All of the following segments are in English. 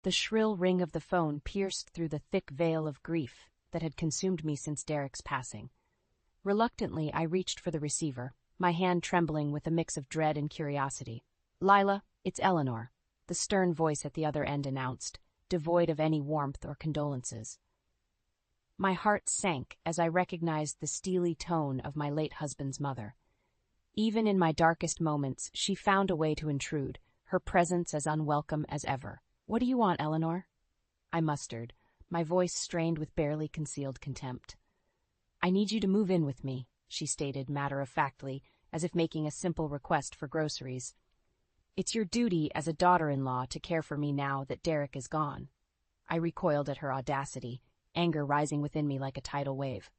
The shrill ring of the phone pierced through the thick veil of grief that had consumed me since Derek's passing. Reluctantly, I reached for the receiver, my hand trembling with a mix of dread and curiosity. "Lila, it's Eleanor," the stern voice at the other end announced, devoid of any warmth or condolences. My heart sank as I recognized the steely tone of my late husband's mother. Even in my darkest moments, she found a way to intrude, her presence as unwelcome as ever. "What do you want, Eleanor?" I mustered, my voice strained with barely concealed contempt. "I need you to move in with me," she stated matter-of-factly, as if making a simple request for groceries. "It's your duty as a daughter-in-law to care for me now that Derek is gone." I recoiled at her audacity, anger rising within me like a tidal wave.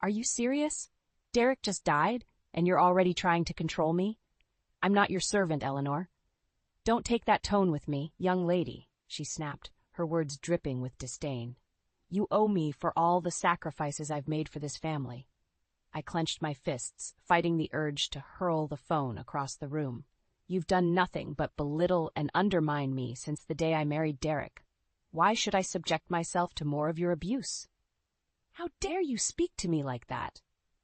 "Are you serious? Derek just died, and you're already trying to control me? I'm not your servant, Eleanor." "Don't take that tone with me, young lady," she snapped, her words dripping with disdain. "You owe me for all the sacrifices I've made for this family." I clenched my fists, fighting the urge to hurl the phone across the room. "You've done nothing but belittle and undermine me since the day I married Derek. Why should I subject myself to more of your abuse?" "How dare you speak to me like that?"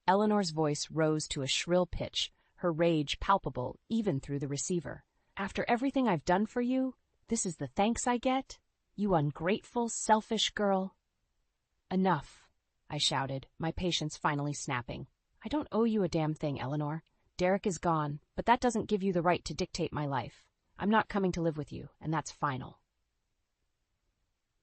Eleanor's voice rose to a shrill pitch, her rage palpable even through the receiver. "After everything I've done for you, this is the thanks I get? You ungrateful, selfish girl." "Enough," I shouted, my patience finally snapping. "I don't owe you a damn thing, Eleanor. Derek is gone, but that doesn't give you the right to dictate my life. I'm not coming to live with you, and that's final."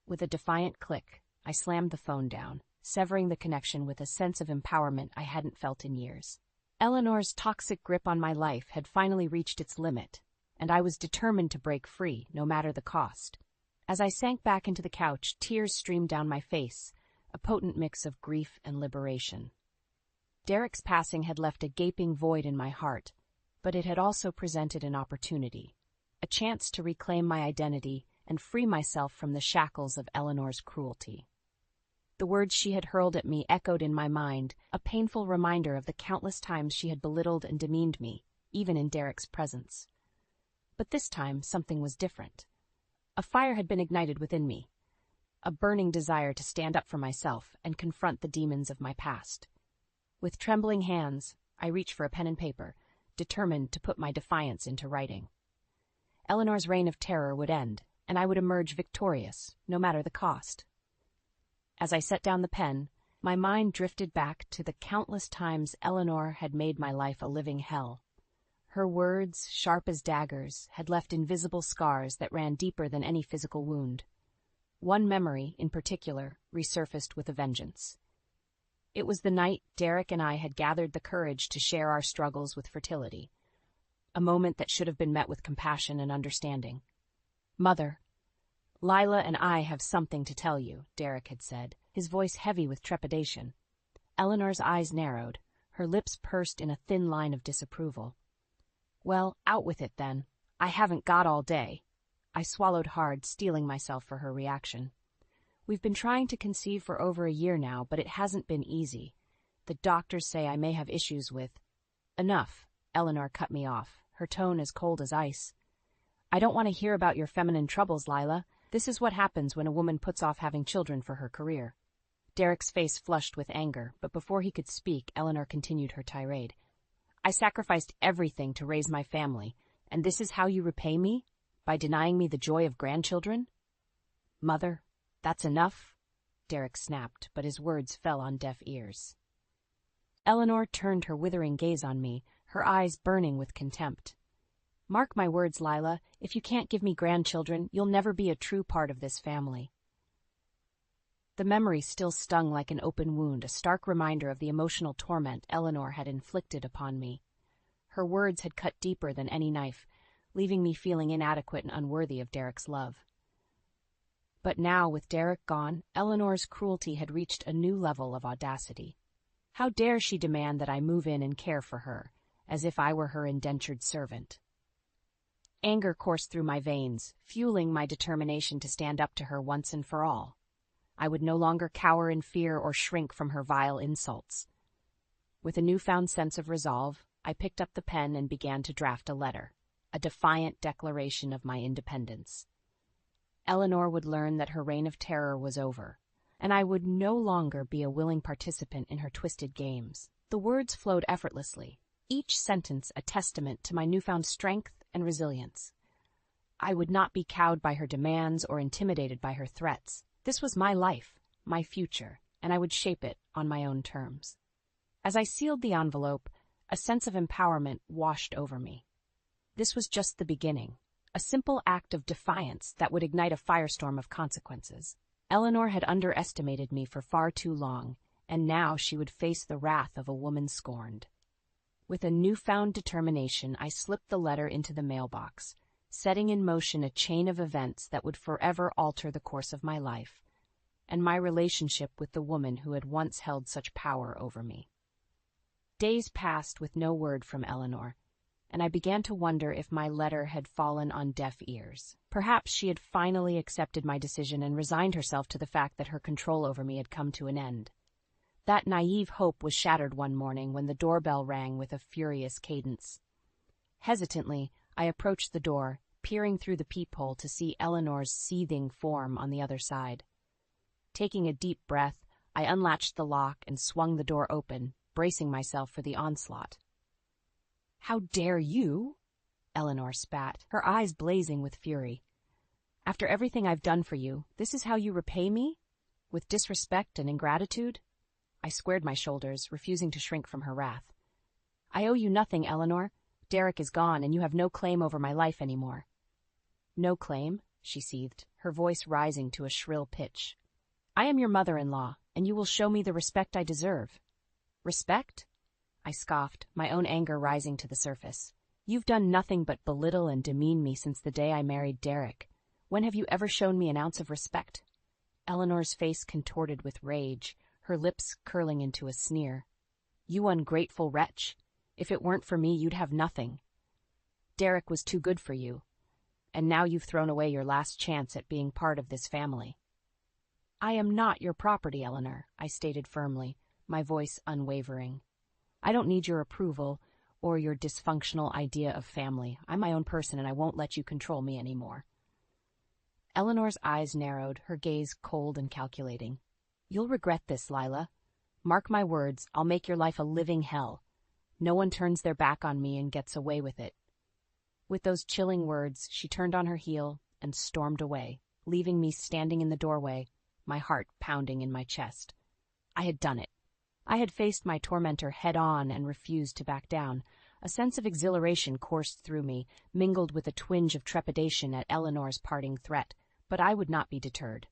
With a defiant click, I slammed the phone down, severing the connection with a sense of empowerment I hadn't felt in years. Eleanor's toxic grip on my life had finally reached its limit, and I was determined to break free, no matter the cost. As I sank back into the couch, tears streamed down my face, a potent mix of grief and liberation. Derek's passing had left a gaping void in my heart, but it had also presented an opportunity, a chance to reclaim my identity and free myself from the shackles of Eleanor's cruelty. The words she had hurled at me echoed in my mind, a painful reminder of the countless times she had belittled and demeaned me, even in Derek's presence. But this time, something was different. A fire had been ignited within me, a burning desire to stand up for myself and confront the demons of my past. With trembling hands, I reached for a pen and paper, determined to put my defiance into writing. Eleanor's reign of terror would end, and I would emerge victorious, no matter the cost. As I set down the pen, my mind drifted back to the countless times Eleanor had made my life a living hell. Her words, sharp as daggers, had left invisible scars that ran deeper than any physical wound. One memory, in particular, resurfaced with a vengeance. It was the night Derek and I had gathered the courage to share our struggles with fertility, a moment that should have been met with compassion and understanding. "Mother, Lila and I have something to tell you," Derek had said, his voice heavy with trepidation. Eleanor's eyes narrowed, her lips pursed in a thin line of disapproval. "Well, out with it then. I haven't got all day." I swallowed hard, steeling myself for her reaction. "We've been trying to conceive for over a year now, but it hasn't been easy. The doctors say I may have issues with—" "Enough," Eleanor cut me off, her tone as cold as ice. "I don't want to hear about your feminine troubles, Lila. This is what happens when a woman puts off having children for her career." Derek's face flushed with anger, but before he could speak, Eleanor continued her tirade. "I sacrificed everything to raise my family, and this is how you repay me? By denying me the joy of grandchildren?" "Mother, that's enough," Derek snapped, but his words fell on deaf ears. Eleanor turned her withering gaze on me, her eyes burning with contempt. "Mark my words, Lila, if you can't give me grandchildren, you'll never be a true part of this family." The memory still stung like an open wound, a stark reminder of the emotional torment Eleanor had inflicted upon me. Her words had cut deeper than any knife, leaving me feeling inadequate and unworthy of Derek's love. But now, with Derek gone, Eleanor's cruelty had reached a new level of audacity. How dare she demand that I move in and care for her, as if I were her indentured servant? Anger coursed through my veins, fueling my determination to stand up to her once and for all. I would no longer cower in fear or shrink from her vile insults. With a newfound sense of resolve, I picked up the pen and began to draft a letter, a defiant declaration of my independence. Eleanor would learn that her reign of terror was over, and I would no longer be a willing participant in her twisted games. The words flowed effortlessly, each sentence a testament to my newfound strength and resilience. I would not be cowed by her demands or intimidated by her threats. This was my life, my future, and I would shape it on my own terms. As I sealed the envelope, a sense of empowerment washed over me. This was just the beginning, a simple act of defiance that would ignite a firestorm of consequences. Eleanor had underestimated me for far too long, and now she would face the wrath of a woman scorned. With a newfound determination, I slipped the letter into the mailbox, setting in motion a chain of events that would forever alter the course of my life and my relationship with the woman who had once held such power over me. Days passed with no word from Eleanor, and I began to wonder if my letter had fallen on deaf ears. Perhaps she had finally accepted my decision and resigned herself to the fact that her control over me had come to an end. That naive hope was shattered one morning when the doorbell rang with a furious cadence. Hesitantly, I approached the door, peering through the peephole to see Eleanor's seething form on the other side. Taking a deep breath, I unlatched the lock and swung the door open, bracing myself for the onslaught. "How dare you?" Eleanor spat, her eyes blazing with fury. "After everything I've done for you, this is how you repay me? With disrespect and ingratitude?" I squared my shoulders, refusing to shrink from her wrath. "I owe you nothing, Eleanor. Derek is gone, and you have no claim over my life anymore." "No claim?" she seethed, her voice rising to a shrill pitch. "I am your mother-in-law, and you will show me the respect I deserve." "Respect?" I scoffed, my own anger rising to the surface. "You've done nothing but belittle and demean me since the day I married Derek. When have you ever shown me an ounce of respect?" Eleanor's face contorted with rage, her lips curling into a sneer. "You ungrateful wretch! If it weren't for me, you'd have nothing. Derek was too good for you, and now you've thrown away your last chance at being part of this family." "I am not your property, Eleanor," I stated firmly, my voice unwavering. "I don't need your approval or your dysfunctional idea of family. I'm my own person, and I won't let you control me anymore." Eleanor's eyes narrowed, her gaze cold and calculating. "You'll regret this, Lila. Mark my words, I'll make your life a living hell. No one turns their back on me and gets away with it." With those chilling words, she turned on her heel and stormed away, leaving me standing in the doorway, my heart pounding in my chest. I had done it. I had faced my tormentor head-on and refused to back down. A sense of exhilaration coursed through me, mingled with a twinge of trepidation at Eleanor's parting threat, but I would not be deterred.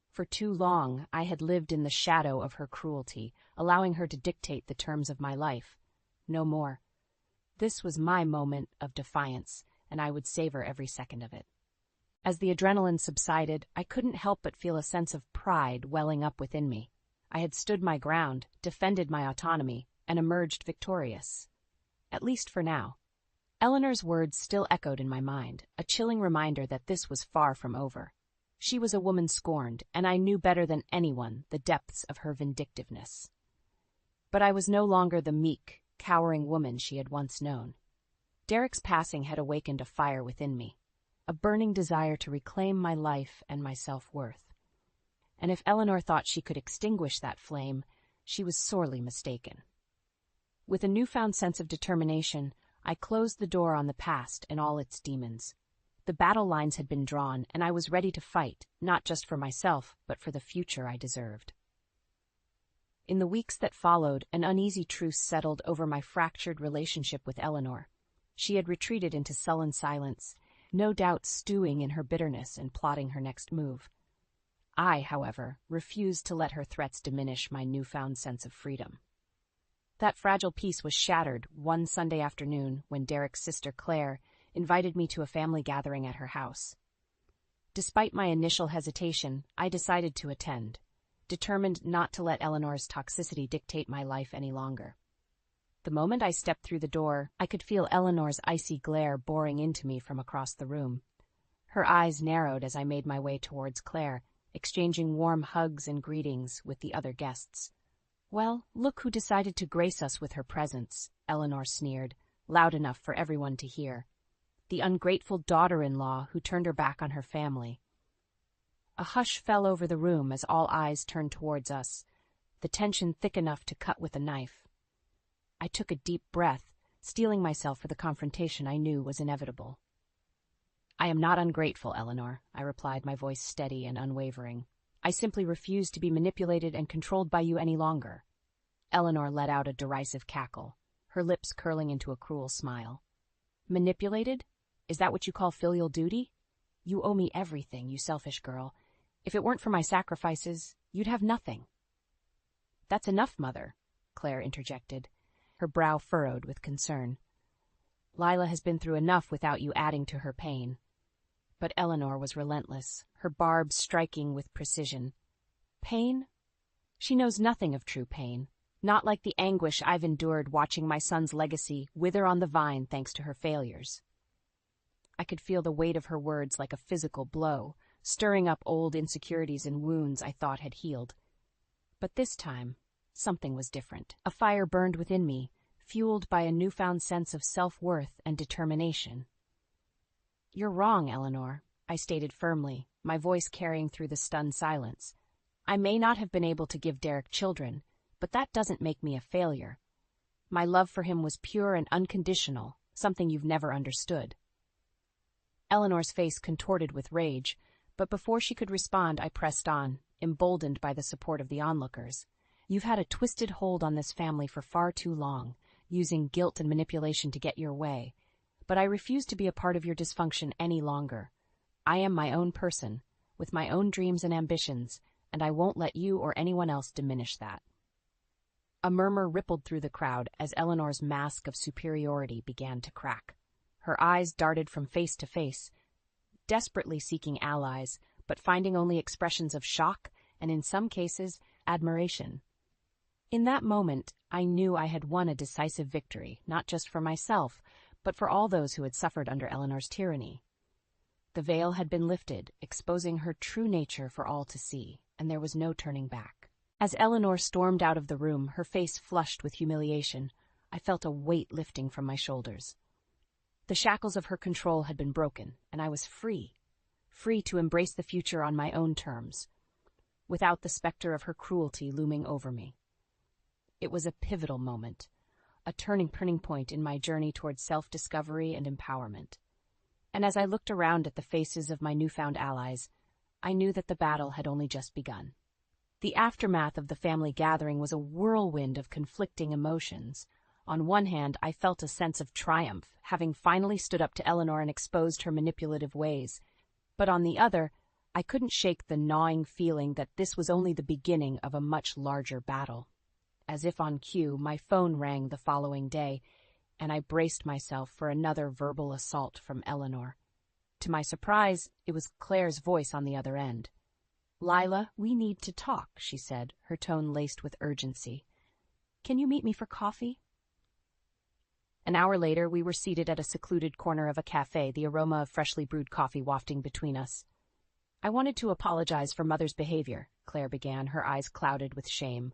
For too long, I had lived in the shadow of her cruelty, allowing her to dictate the terms of my life. No more. This was my moment of defiance, and I would savor every second of it. As the adrenaline subsided, I couldn't help but feel a sense of pride welling up within me. I had stood my ground, defended my autonomy, and emerged victorious. At least for now. Eleanor's words still echoed in my mind, a chilling reminder that this was far from over. She was a woman scorned, and I knew better than anyone the depths of her vindictiveness. But I was no longer the meek, cowering woman she had once known. Derek's passing had awakened a fire within me, a burning desire to reclaim my life and my self-worth. And if Eleanor thought she could extinguish that flame, she was sorely mistaken. With a newfound sense of determination, I closed the door on the past and all its demons. The battle lines had been drawn, and I was ready to fight, not just for myself, but for the future I deserved. In the weeks that followed, an uneasy truce settled over my fractured relationship with Eleanor. She had retreated into sullen silence, no doubt stewing in her bitterness and plotting her next move. I, however, refused to let her threats diminish my newfound sense of freedom. That fragile peace was shattered one Sunday afternoon when Derek's sister Claire invited me to a family gathering at her house. Despite my initial hesitation, I decided to attend, determined not to let Eleanor's toxicity dictate my life any longer. The moment I stepped through the door, I could feel Eleanor's icy glare boring into me from across the room. Her eyes narrowed as I made my way towards Claire, exchanging warm hugs and greetings with the other guests. "Well, look who decided to grace us with her presence," Eleanor sneered, loud enough for everyone to hear. "The ungrateful daughter-in-law who turned her back on her family." A hush fell over the room as all eyes turned towards us, the tension thick enough to cut with a knife. I took a deep breath, steeling myself for the confrontation I knew was inevitable. "I am not ungrateful, Eleanor," I replied, my voice steady and unwavering. "I simply refuse to be manipulated and controlled by you any longer." Eleanor let out a derisive cackle, her lips curling into a cruel smile. "Manipulated? Is that what you call filial duty? You owe me everything, you selfish girl. If it weren't for my sacrifices, you'd have nothing." "That's enough, Mother," Claire interjected, her brow furrowed with concern. "Lila has been through enough without you adding to her pain." But Eleanor was relentless, her barbs striking with precision. "Pain? She knows nothing of true pain, not like the anguish I've endured watching my son's legacy wither on the vine thanks to her failures." I could feel the weight of her words like a physical blow, stirring up old insecurities and wounds I thought had healed. But this time, something was different. A fire burned within me, fueled by a newfound sense of self-worth and determination. "You're wrong, Eleanor," I stated firmly, my voice carrying through the stunned silence. "I may not have been able to give Derek children, but that doesn't make me a failure. My love for him was pure and unconditional, something you've never understood." Eleanor's face contorted with rage, but before she could respond, I pressed on, emboldened by the support of the onlookers. "You've had a twisted hold on this family for far too long, using guilt and manipulation to get your way. But I refuse to be a part of your dysfunction any longer. I am my own person, with my own dreams and ambitions, and I won't let you or anyone else diminish that." A murmur rippled through the crowd as Eleanor's mask of superiority began to crack. Her eyes darted from face to face, desperately seeking allies, but finding only expressions of shock and, in some cases, admiration. In that moment, I knew I had won a decisive victory, not just for myself, but for all those who had suffered under Eleanor's tyranny. The veil had been lifted, exposing her true nature for all to see, and there was no turning back. As Eleanor stormed out of the room, her face flushed with humiliation, I felt a weight lifting from my shoulders. The shackles of her control had been broken, and I was free to embrace the future on my own terms, without the specter of her cruelty looming over me. It was a pivotal moment, a turning point in my journey towards self-discovery and empowerment. And as I looked around at the faces of my newfound allies, I knew that the battle had only just begun. The aftermath of the family gathering was a whirlwind of conflicting emotions. On one hand, I felt a sense of triumph, having finally stood up to Eleanor and exposed her manipulative ways. But on the other, I couldn't shake the gnawing feeling that this was only the beginning of a much larger battle. As if on cue, my phone rang the following day, and I braced myself for another verbal assault from Eleanor. To my surprise, it was Claire's voice on the other end. "Lila, we need to talk," she said, her tone laced with urgency. "Can you meet me for coffee?" An hour later, we were seated at a secluded corner of a cafe, the aroma of freshly brewed coffee wafting between us. "I wanted to apologize for Mother's behavior," Claire began, her eyes clouded with shame.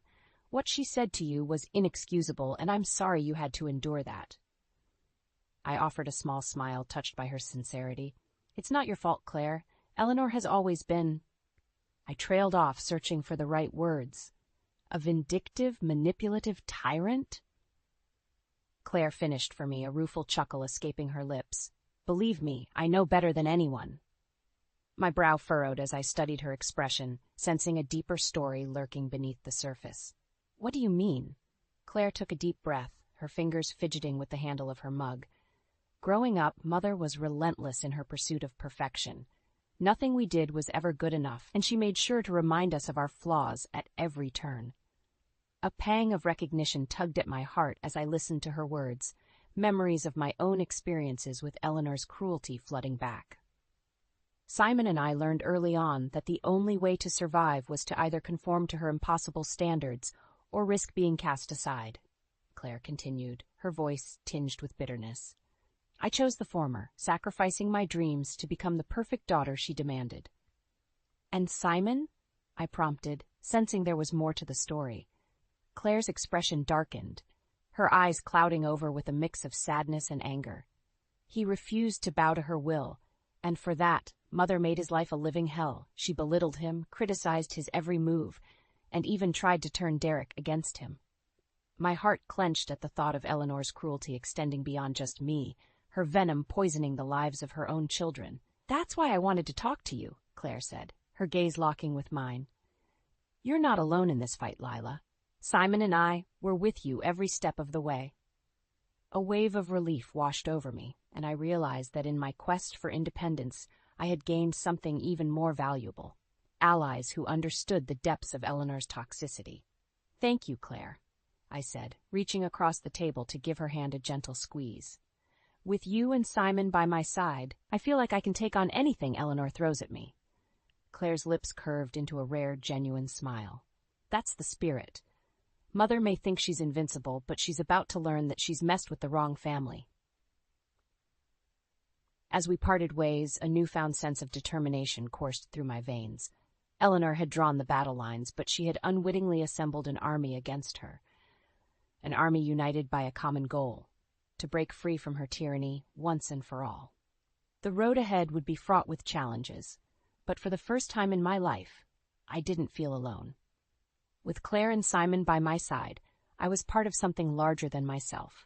"What she said to you was inexcusable, and I'm sorry you had to endure that." I offered a small smile, touched by her sincerity. "It's not your fault, Claire. Eleanor has always been—" I trailed off, searching for the right words. "A vindictive, manipulative tyrant?" Claire finished for me, a rueful chuckle escaping her lips. "Believe me, I know better than anyone." My brow furrowed as I studied her expression, sensing a deeper story lurking beneath the surface. "What do you mean?" Claire took a deep breath, her fingers fidgeting with the handle of her mug. Growing up, Mother was relentless in her pursuit of perfection. Nothing we did was ever good enough, and she made sure to remind us of our flaws at every turn. A pang of recognition tugged at my heart as I listened to her words, memories of my own experiences with Eleanor's cruelty flooding back. Simon and I learned early on that the only way to survive was to either conform to her impossible standards or risk being cast aside, Claire continued, her voice tinged with bitterness. I chose the former, sacrificing my dreams to become the perfect daughter she demanded. "And Simon?" I prompted, sensing there was more to the story. Claire's expression darkened, her eyes clouding over with a mix of sadness and anger. "He refused to bow to her will, And for that, Mother made his life a living hell. She belittled him, criticized his every move, and even tried to turn Derek against him. My heart clenched at the thought of Eleanor's cruelty extending beyond just me, her venom poisoning the lives of her own children. "That's why I wanted to talk to you," Claire said, her gaze locking with mine. "You're not alone in this fight, Lila. Simon and I were with you every step of the way." A wave of relief washed over me, and I realized that in my quest for independence, I had gained something even more valuable: allies who understood the depths of Eleanor's toxicity. "Thank you, Claire," I said, reaching across the table to give her hand a gentle squeeze. "With you and Simon by my side, I feel like I can take on anything Eleanor throws at me." Claire's lips curved into a rare, genuine smile. "That's the spirit. Mother may think she's invincible, but she's about to learn that she's messed with the wrong family." As we parted ways, a newfound sense of determination coursed through my veins. Eleanor had drawn the battle lines, but she had unwittingly assembled an army against her. An army united by a common goal: to break free from her tyranny once and for all. The road ahead would be fraught with challenges, but for the first time in my life, I didn't feel alone. With Claire and Simon by my side, I was part of something larger than myself,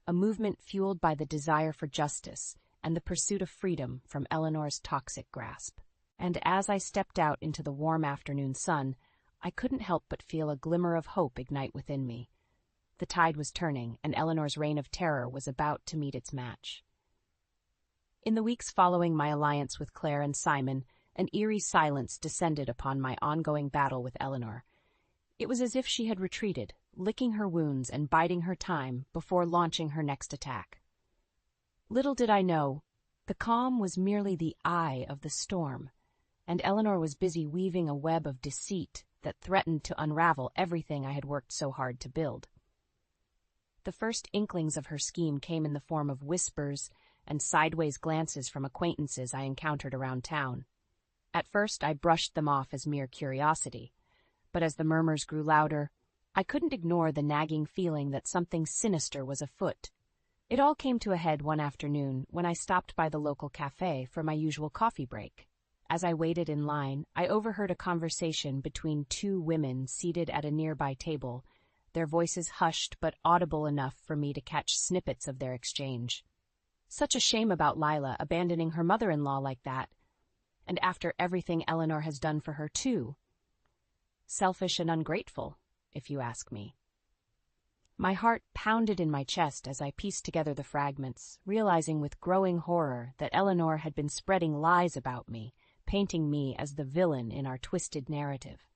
a movement fueled by the desire for justice and the pursuit of freedom from Eleanor's toxic grasp. And as I stepped out into the warm afternoon sun, I couldn't help but feel a glimmer of hope ignite within me. The tide was turning, and Eleanor's reign of terror was about to meet its match. In the weeks following my alliance with Claire and Simon, an eerie silence descended upon my ongoing battle with Eleanor. It was as if she had retreated, licking her wounds and biding her time before launching her next attack. Little did I know, the calm was merely the eye of the storm, and Eleanor was busy weaving a web of deceit that threatened to unravel everything I had worked so hard to build. The first inklings of her scheme came in the form of whispers and sideways glances from acquaintances I encountered around town. At first, I brushed them off as mere curiosity, but as the murmurs grew louder, I couldn't ignore the nagging feeling that something sinister was afoot. It all came to a head one afternoon when I stopped by the local cafe for my usual coffee break. As I waited in line, I overheard a conversation between two women seated at a nearby table, their voices hushed but audible enough for me to catch snippets of their exchange. "Such a shame about Lila abandoning her mother-in-law like that. And after everything Eleanor has done for her, too. Selfish and ungrateful, if you ask me." My heart pounded in my chest as I pieced together the fragments, realizing with growing horror that Eleanor had been spreading lies about me, painting me as the villain in our twisted narrative.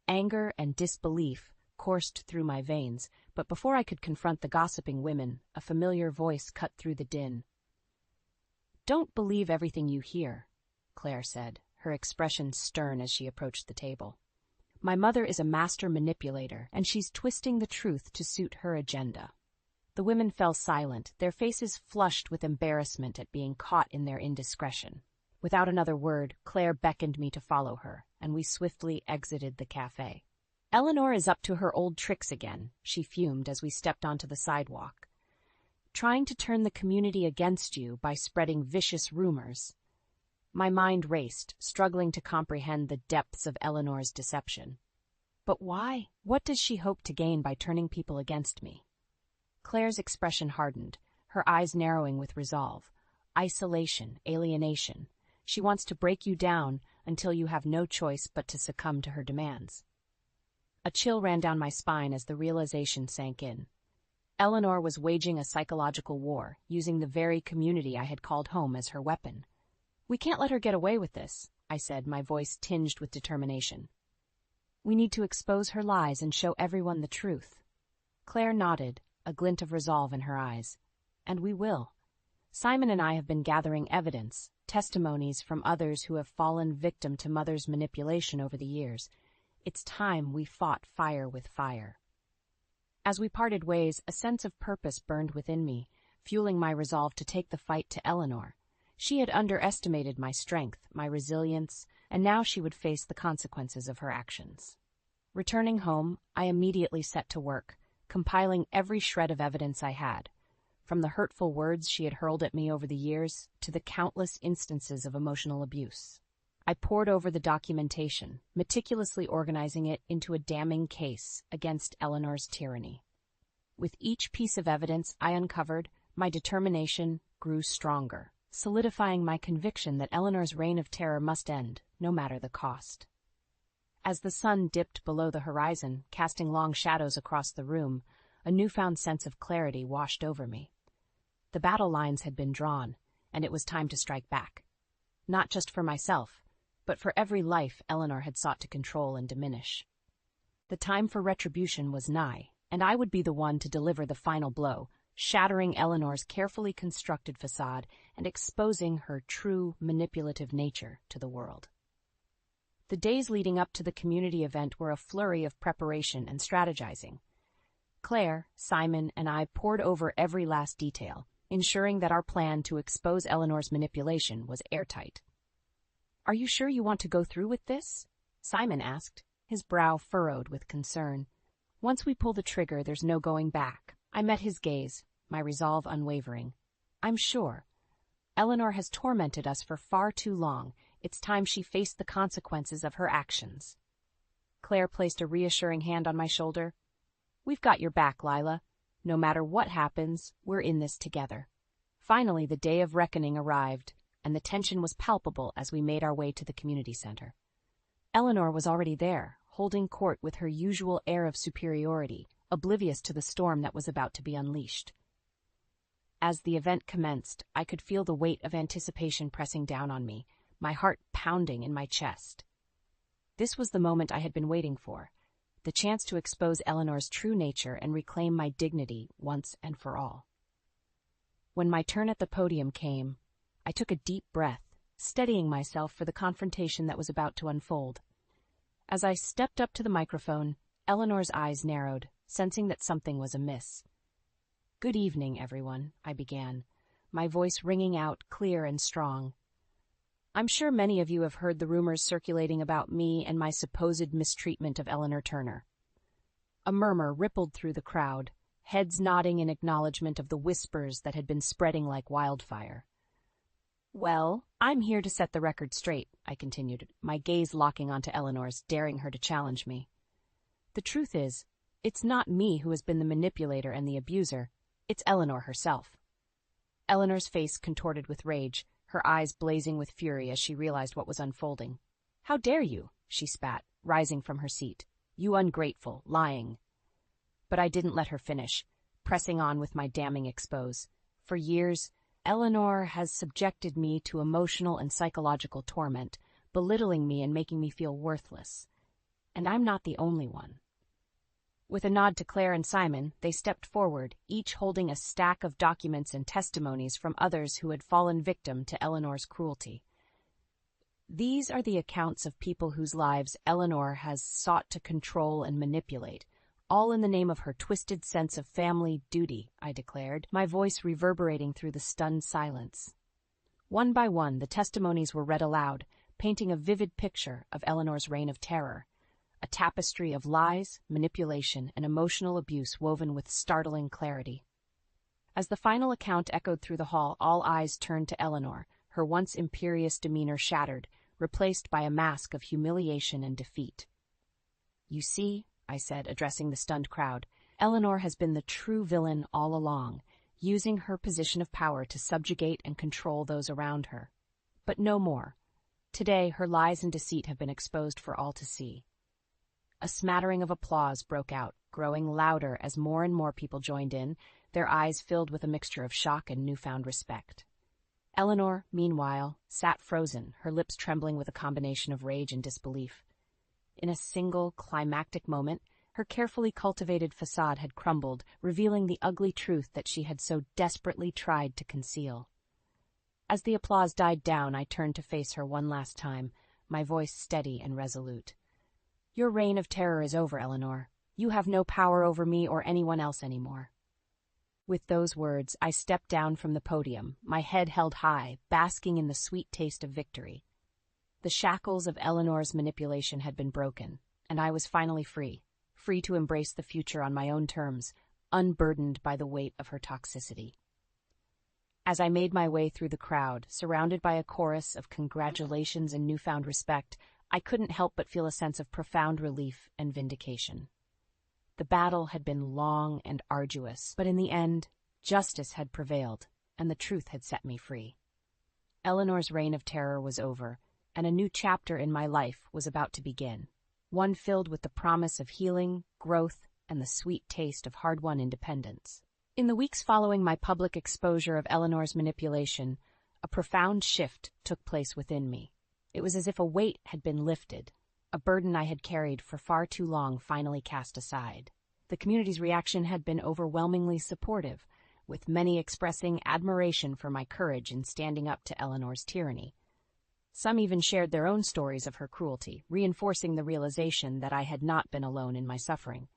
Anger and disbelief coursed through my veins, but before I could confront the gossiping women, a familiar voice cut through the din. "Don't believe everything you hear," Claire said, her expression stern as she approached the table. "My mother is a master manipulator, and she's twisting the truth to suit her agenda." The women fell silent, their faces flushed with embarrassment at being caught in their indiscretion. Without another word, Claire beckoned me to follow her, and we swiftly exited the cafe. "Eleanor is up to her old tricks again," she fumed as we stepped onto the sidewalk. "Trying to turn the community against you by spreading vicious rumors." My mind raced, struggling to comprehend the depths of Eleanor's deception. But why? What does she hope to gain by turning people against me? Claire's expression hardened, her eyes narrowing with resolve. Isolation, alienation. She wants to break you down until you have no choice but to succumb to her demands. A chill ran down my spine as the realization sank in. Eleanor was waging a psychological war, using the very community I had called home as her weapon. "We can't let her get away with this," I said, my voice tinged with determination. "We need to expose her lies and show everyone the truth." Claire nodded, a glint of resolve in her eyes. "And we will. Simon and I have been gathering evidence, testimonies from others who have fallen victim to Mother's manipulation over the years. It's time we fought fire with fire." As we parted ways, a sense of purpose burned within me, fueling my resolve to take the fight to Eleanor. She had underestimated my strength, my resilience, and now she would face the consequences of her actions. Returning home, I immediately set to work, compiling every shred of evidence I had. from the hurtful words she had hurled at me over the years to the countless instances of emotional abuse. I pored over the documentation, meticulously organizing it into a damning case against Eleanor's tyranny. With each piece of evidence I uncovered, my determination grew stronger, solidifying my conviction that Eleanor's reign of terror must end, no matter the cost. As the sun dipped below the horizon, casting long shadows across the room, a newfound sense of clarity washed over me. The battle lines had been drawn, and it was time to strike back. Not just for myself, but for every life Eleanor had sought to control and diminish. The time for retribution was nigh, and I would be the one to deliver the final blow, shattering Eleanor's carefully constructed facade and exposing her true manipulative nature to the world. The days leading up to the community event were a flurry of preparation and strategizing. Claire, Simon, and I pored over every last detail, ensuring that our plan to expose Eleanor's manipulation was airtight. "Are you sure you want to go through with this?" Simon asked, his brow furrowed with concern. "Once we pull the trigger, there's no going back." I met his gaze, my resolve unwavering. "I'm sure. Eleanor has tormented us for far too long. It's time she faced the consequences of her actions." Claire placed a reassuring hand on my shoulder. "We've got your back, Lila. No matter what happens, we're in this together." Finally, the day of reckoning arrived, and the tension was palpable as we made our way to the community center. Eleanor was already there, holding court with her usual air of superiority, oblivious to the storm that was about to be unleashed. As the event commenced, I could feel the weight of anticipation pressing down on me, my heart pounding in my chest. This was the moment I had been waiting for, the chance to expose Eleanor's true nature and reclaim my dignity once and for all. When my turn at the podium came, I took a deep breath, steadying myself for the confrontation that was about to unfold. As I stepped up to the microphone, Eleanor's eyes narrowed, sensing that something was amiss. "Good evening, everyone," I began, my voice ringing out clear and strong. "I'm sure many of you have heard the rumors circulating about me and my supposed mistreatment of Eleanor Turner." A murmur rippled through the crowd, heads nodding in acknowledgement of the whispers that had been spreading like wildfire. "Well, I'm here to set the record straight," I continued, my gaze locking onto Eleanor's, daring her to challenge me. "The truth is, it's not me who has been the manipulator and the abuser. It's Eleanor herself." Eleanor's face contorted with rage, her eyes blazing with fury as she realized what was unfolding. "How dare you?" she spat, rising from her seat. "You ungrateful, lying." But I didn't let her finish, pressing on with my damning expose. For years, Eleanor has subjected me to emotional and psychological torment, belittling me and making me feel worthless. And I'm not the only one. With a nod to Claire and Simon, they stepped forward, each holding a stack of documents and testimonies from others who had fallen victim to Eleanor's cruelty. "These are the accounts of people whose lives Eleanor has sought to control and manipulate, all in the name of her twisted sense of family duty," I declared, my voice reverberating through the stunned silence. One by one, the testimonies were read aloud, painting a vivid picture of Eleanor's reign of terror, a tapestry of lies, manipulation, and emotional abuse woven with startling clarity. As the final account echoed through the hall, all eyes turned to Eleanor, her once imperious demeanor shattered, replaced by a mask of humiliation and defeat. "You see," I said, addressing the stunned crowd, "Eleanor has been the true villain all along, using her position of power to subjugate and control those around her. But no more. Today, her lies and deceit have been exposed for all to see." A smattering of applause broke out, growing louder as more and more people joined in, their eyes filled with a mixture of shock and newfound respect. Eleanor, meanwhile, sat frozen, her lips trembling with a combination of rage and disbelief. In a single, climactic moment, her carefully cultivated facade had crumbled, revealing the ugly truth that she had so desperately tried to conceal. As the applause died down, I turned to face her one last time, my voice steady and resolute. "Your reign of terror is over, Eleanor. You have no power over me or anyone else anymore." With those words, I stepped down from the podium, my head held high, basking in the sweet taste of victory. The shackles of Eleanor's manipulation had been broken, and I was finally free to embrace the future on my own terms, unburdened by the weight of her toxicity. As I made my way through the crowd, surrounded by a chorus of congratulations and newfound respect, I couldn't help but feel a sense of profound relief and vindication. The battle had been long and arduous, but in the end, justice had prevailed, and the truth had set me free. Eleanor's reign of terror was over, and a new chapter in my life was about to begin, one filled with the promise of healing, growth, and the sweet taste of hard-won independence. In the weeks following my public exposure of Eleanor's manipulation, a profound shift took place within me. It was as if a weight had been lifted, a burden I had carried for far too long finally cast aside. The community's reaction had been overwhelmingly supportive, with many expressing admiration for my courage in standing up to Eleanor's tyranny. Some even shared their own stories of her cruelty, reinforcing the realization that I had not been alone in my suffering.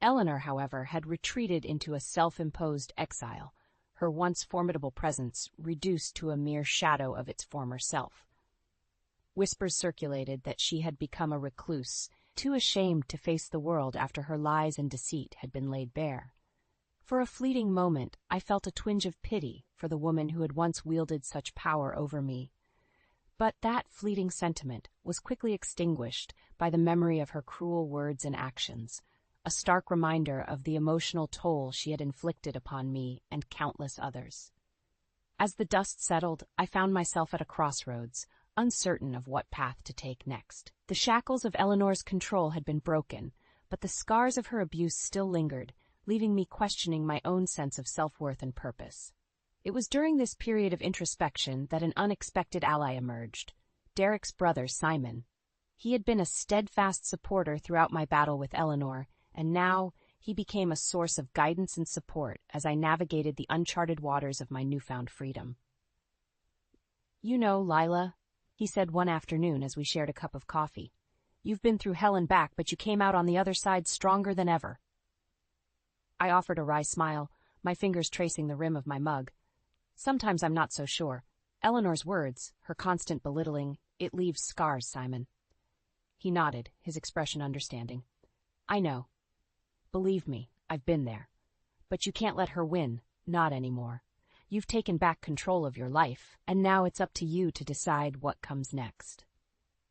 Eleanor, however, had retreated into a self-imposed exile, her once formidable presence reduced to a mere shadow of its former self. Whispers circulated that she had become a recluse, too ashamed to face the world after her lies and deceit had been laid bare. For a fleeting moment, I felt a twinge of pity for the woman who had once wielded such power over me. But that fleeting sentiment was quickly extinguished by the memory of her cruel words and actions, a stark reminder of the emotional toll she had inflicted upon me and countless others. As the dust settled, I found myself at a crossroads, uncertain of what path to take next. The shackles of Eleanor's control had been broken, but the scars of her abuse still lingered, leaving me questioning my own sense of self-worth and purpose. It was during this period of introspection that an unexpected ally emerged, Derek's brother, Simon. He had been a steadfast supporter throughout my battle with Eleanor, and now he became a source of guidance and support as I navigated the uncharted waters of my newfound freedom. "You know, Lila," he said one afternoon as we shared a cup of coffee, "you've been through hell and back, but you came out on the other side stronger than ever." I offered a wry smile, my fingers tracing the rim of my mug. "Sometimes I'm not so sure. Eleanor's words, her constant belittling, it leaves scars, Simon." He nodded, his expression understanding. "I know. Believe me, I've been there. But you can't let her win, not anymore. You've taken back control of your life, and now it's up to you to decide what comes next."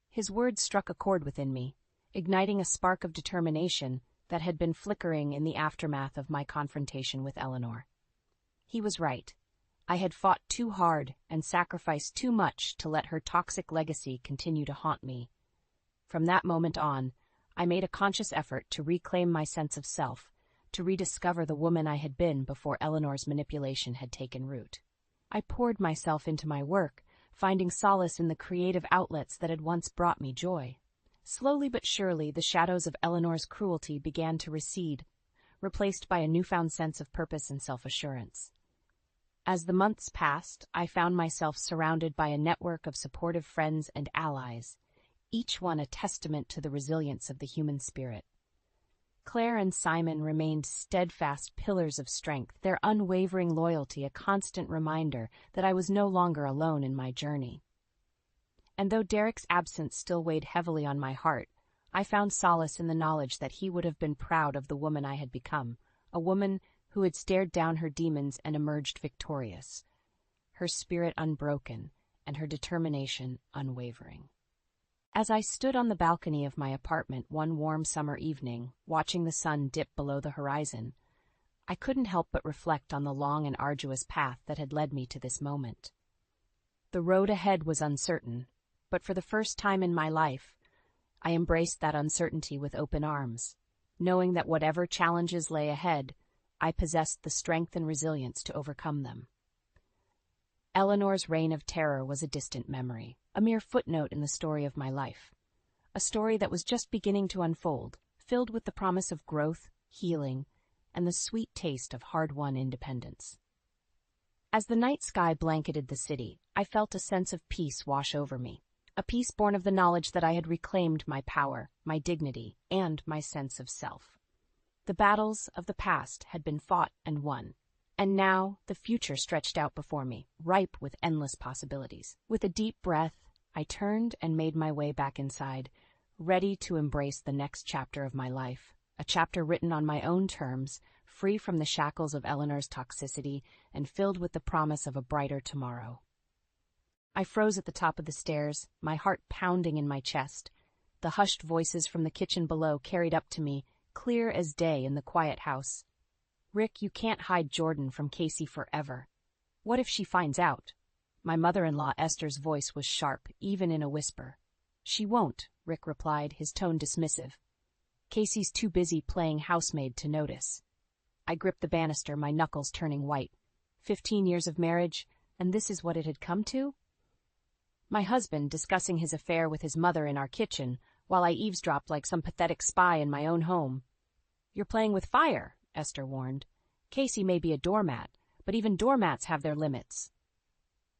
His words struck a chord within me, igniting a spark of determination that had been flickering in the aftermath of my confrontation with Eleanor. He was right. I had fought too hard and sacrificed too much to let her toxic legacy continue to haunt me. From that moment on, I made a conscious effort to reclaim my sense of self, to rediscover the woman I had been before Eleanor's manipulation had taken root. I poured myself into my work, finding solace in the creative outlets that had once brought me joy. Slowly but surely, the shadows of Eleanor's cruelty began to recede, replaced by a newfound sense of purpose and self-assurance. As the months passed, I found myself surrounded by a network of supportive friends and allies, each one a testament to the resilience of the human spirit. Claire and Simon remained steadfast pillars of strength, their unwavering loyalty a constant reminder that I was no longer alone in my journey. And though Derek's absence still weighed heavily on my heart, I found solace in the knowledge that he would have been proud of the woman I had become, a woman who had stared down her demons and emerged victorious, her spirit unbroken and her determination unwavering. As I stood on the balcony of my apartment one warm summer evening, watching the sun dip below the horizon, I couldn't help but reflect on the long and arduous path that had led me to this moment. The road ahead was uncertain, but for the first time in my life, I embraced that uncertainty with open arms, knowing that whatever challenges lay ahead, I possessed the strength and resilience to overcome them. Eleanor's reign of terror was a distant memory, a mere footnote in the story of my life, a story that was just beginning to unfold, filled with the promise of growth, healing, and the sweet taste of hard-won independence. As the night sky blanketed the city, I felt a sense of peace wash over me, a peace born of the knowledge that I had reclaimed my power, my dignity, and my sense of self. The battles of the past had been fought and won, and now the future stretched out before me, ripe with endless possibilities. With a deep breath, I turned and made my way back inside, ready to embrace the next chapter of my life, a chapter written on my own terms, free from the shackles of Eleanor's toxicity and filled with the promise of a brighter tomorrow. I froze at the top of the stairs, my heart pounding in my chest. The hushed voices from the kitchen below carried up to me, clear as day in the quiet house. Rick, you can't hide Jordan from Casey forever. What if she finds out? My mother-in-law Esther's voice was sharp, even in a whisper. She won't, Rick replied, his tone dismissive. Casey's too busy playing housemaid to notice. I gripped the banister, my knuckles turning white. 15 years of marriage, and this is what it had come to? My husband discussing his affair with his mother in our kitchen, while I eavesdropped like some pathetic spy in my own home. You're playing with fire, Esther warned. Casey may be a doormat, but even doormats have their limits.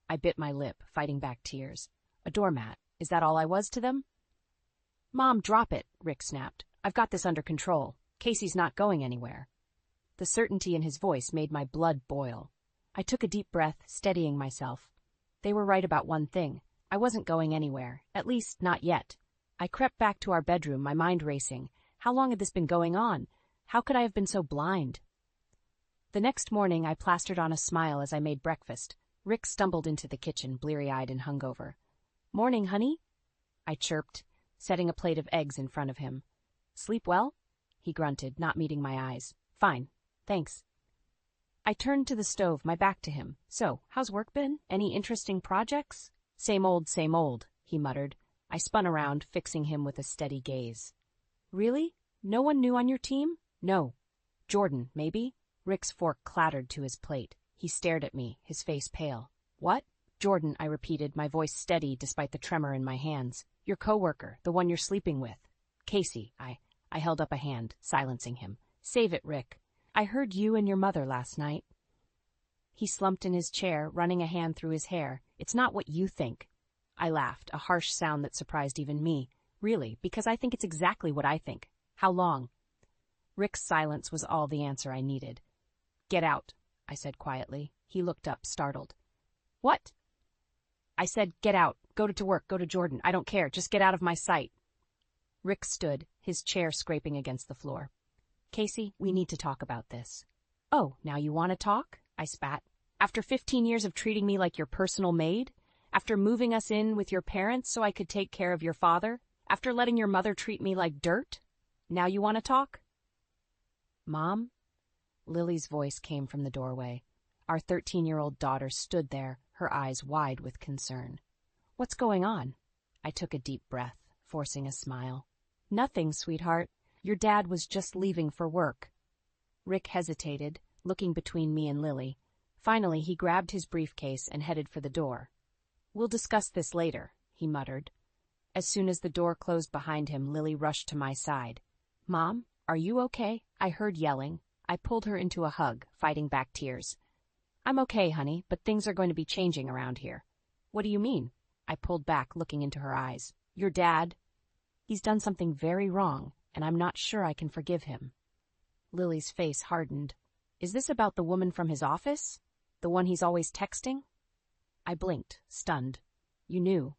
I bit my lip, fighting back tears. A doormat, is that all I was to them? Mom, drop it, Rick snapped. I've got this under control. Casey's not going anywhere. The certainty in his voice made my blood boil. I took a deep breath, steadying myself. They were right about one thing. I wasn't going anywhere, at least not yet. I crept back to our bedroom, my mind racing. How long had this been going on? How could I have been so blind? The next morning, I plastered on a smile as I made breakfast. Rick stumbled into the kitchen, bleary-eyed and hungover. Morning, honey, I chirped, setting a plate of eggs in front of him. Sleep well? He grunted, not meeting my eyes. Fine, thanks. I turned to the stove, my back to him. So, how's work been? Any interesting projects? Same old, he muttered. I spun around, fixing him with a steady gaze. Really? No one new on your team? No. Jordan, maybe? Rick's fork clattered to his plate. He stared at me, his face pale. What? Jordan, I repeated, my voice steady despite the tremor in my hands. Your coworker, the one you're sleeping with. Casey, I held up a hand, silencing him. Save it, Rick. I heard you and your mother last night. He slumped in his chair, running a hand through his hair. It's not what you think. I laughed, a harsh sound that surprised even me. Really, because I think it's exactly what I think. How long? Rick's silence was all the answer I needed. Get out, I said quietly. He looked up, startled. What? I said, get out. Go to work. Go to Jordan. I don't care. Just get out of my sight. Rick stood, his chair scraping against the floor. Casey, we need to talk about this. Oh, now you want to talk? I spat. After 15 years of treating me like your personal maid? After moving us in with your parents so I could take care of your father? After letting your mother treat me like dirt? Now you want to talk? Mom? Lily's voice came from the doorway. Our 13-year-old daughter stood there, her eyes wide with concern. What's going on? I took a deep breath, forcing a smile. Nothing, sweetheart. Your dad was just leaving for work. Rick hesitated, looking between me and Lily. Finally, he grabbed his briefcase and headed for the door. We'll discuss this later, he muttered. As soon as the door closed behind him, Lily rushed to my side. Mom, are you okay? I heard yelling. I pulled her into a hug, fighting back tears. I'm okay, honey, but things are going to be changing around here. What do you mean? I pulled back, looking into her eyes. Your dad? He's done something very wrong, and I'm not sure I can forgive him. Lily's face hardened. Is this about the woman from his office? The one he's always texting? I blinked, stunned. You knew.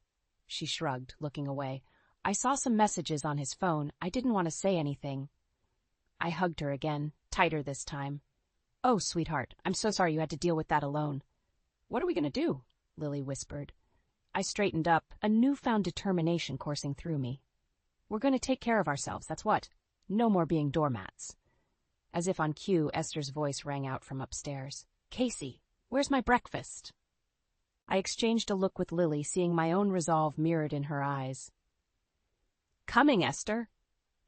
She shrugged, looking away. I saw some messages on his phone. I didn't want to say anything. I hugged her again, tighter this time. Oh, sweetheart, I'm so sorry you had to deal with that alone. What are we going to do? Lily whispered. I straightened up, a newfound determination coursing through me. We're going to take care of ourselves, that's what. No more being doormats. As if on cue, Esther's voice rang out from upstairs. Casey, where's my breakfast? I exchanged a look with Lily, seeing my own resolve mirrored in her eyes. Coming, Esther,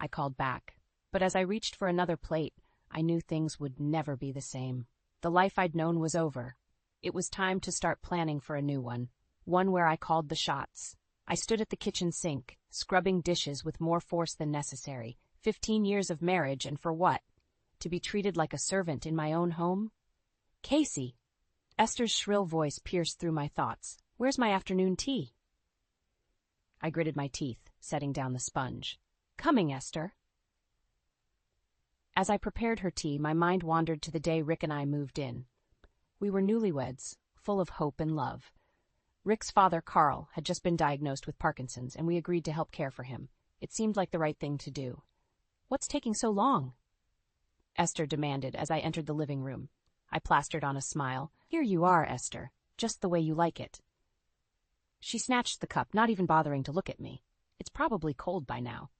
I called back. But as I reached for another plate, I knew things would never be the same. The life I'd known was over. It was time to start planning for a new one where I called the shots. I stood at the kitchen sink, scrubbing dishes with more force than necessary. 15 years of marriage, and for what? To be treated like a servant in my own home? Casey! Esther's shrill voice pierced through my thoughts. Where's my afternoon tea? I gritted my teeth, setting down the sponge. Coming, Esther. As I prepared her tea, my mind wandered to the day Rick and I moved in. We were newlyweds, full of hope and love. Rick's father, Carl, had just been diagnosed with Parkinson's, and we agreed to help care for him. It seemed like the right thing to do. What's taking so long? Esther demanded as I entered the living room. I plastered on a smile. Here you are, Esther, just the way you like it. She snatched the cup, not even bothering to look at me. It's probably cold by now.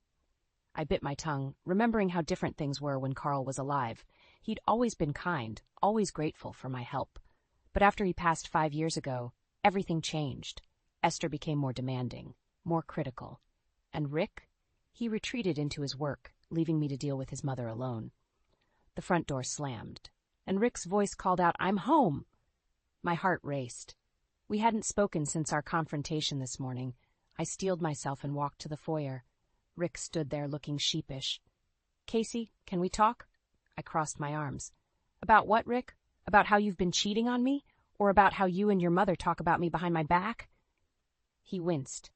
I bit my tongue, remembering how different things were when Carl was alive. He'd always been kind, always grateful for my help. But after he passed 5 years ago, everything changed. Esther became more demanding, more critical. And Rick? He retreated into his work, leaving me to deal with his mother alone. The front door slammed, and Rick's voice called out, "I'm home!" My heart raced. We hadn't spoken since our confrontation this morning. I steeled myself and walked to the foyer. Rick stood there looking sheepish. "Casey, can we talk?" I crossed my arms. "About what, Rick? About how you've been cheating on me? Or about how you and your mother talk about me behind my back?" He winced.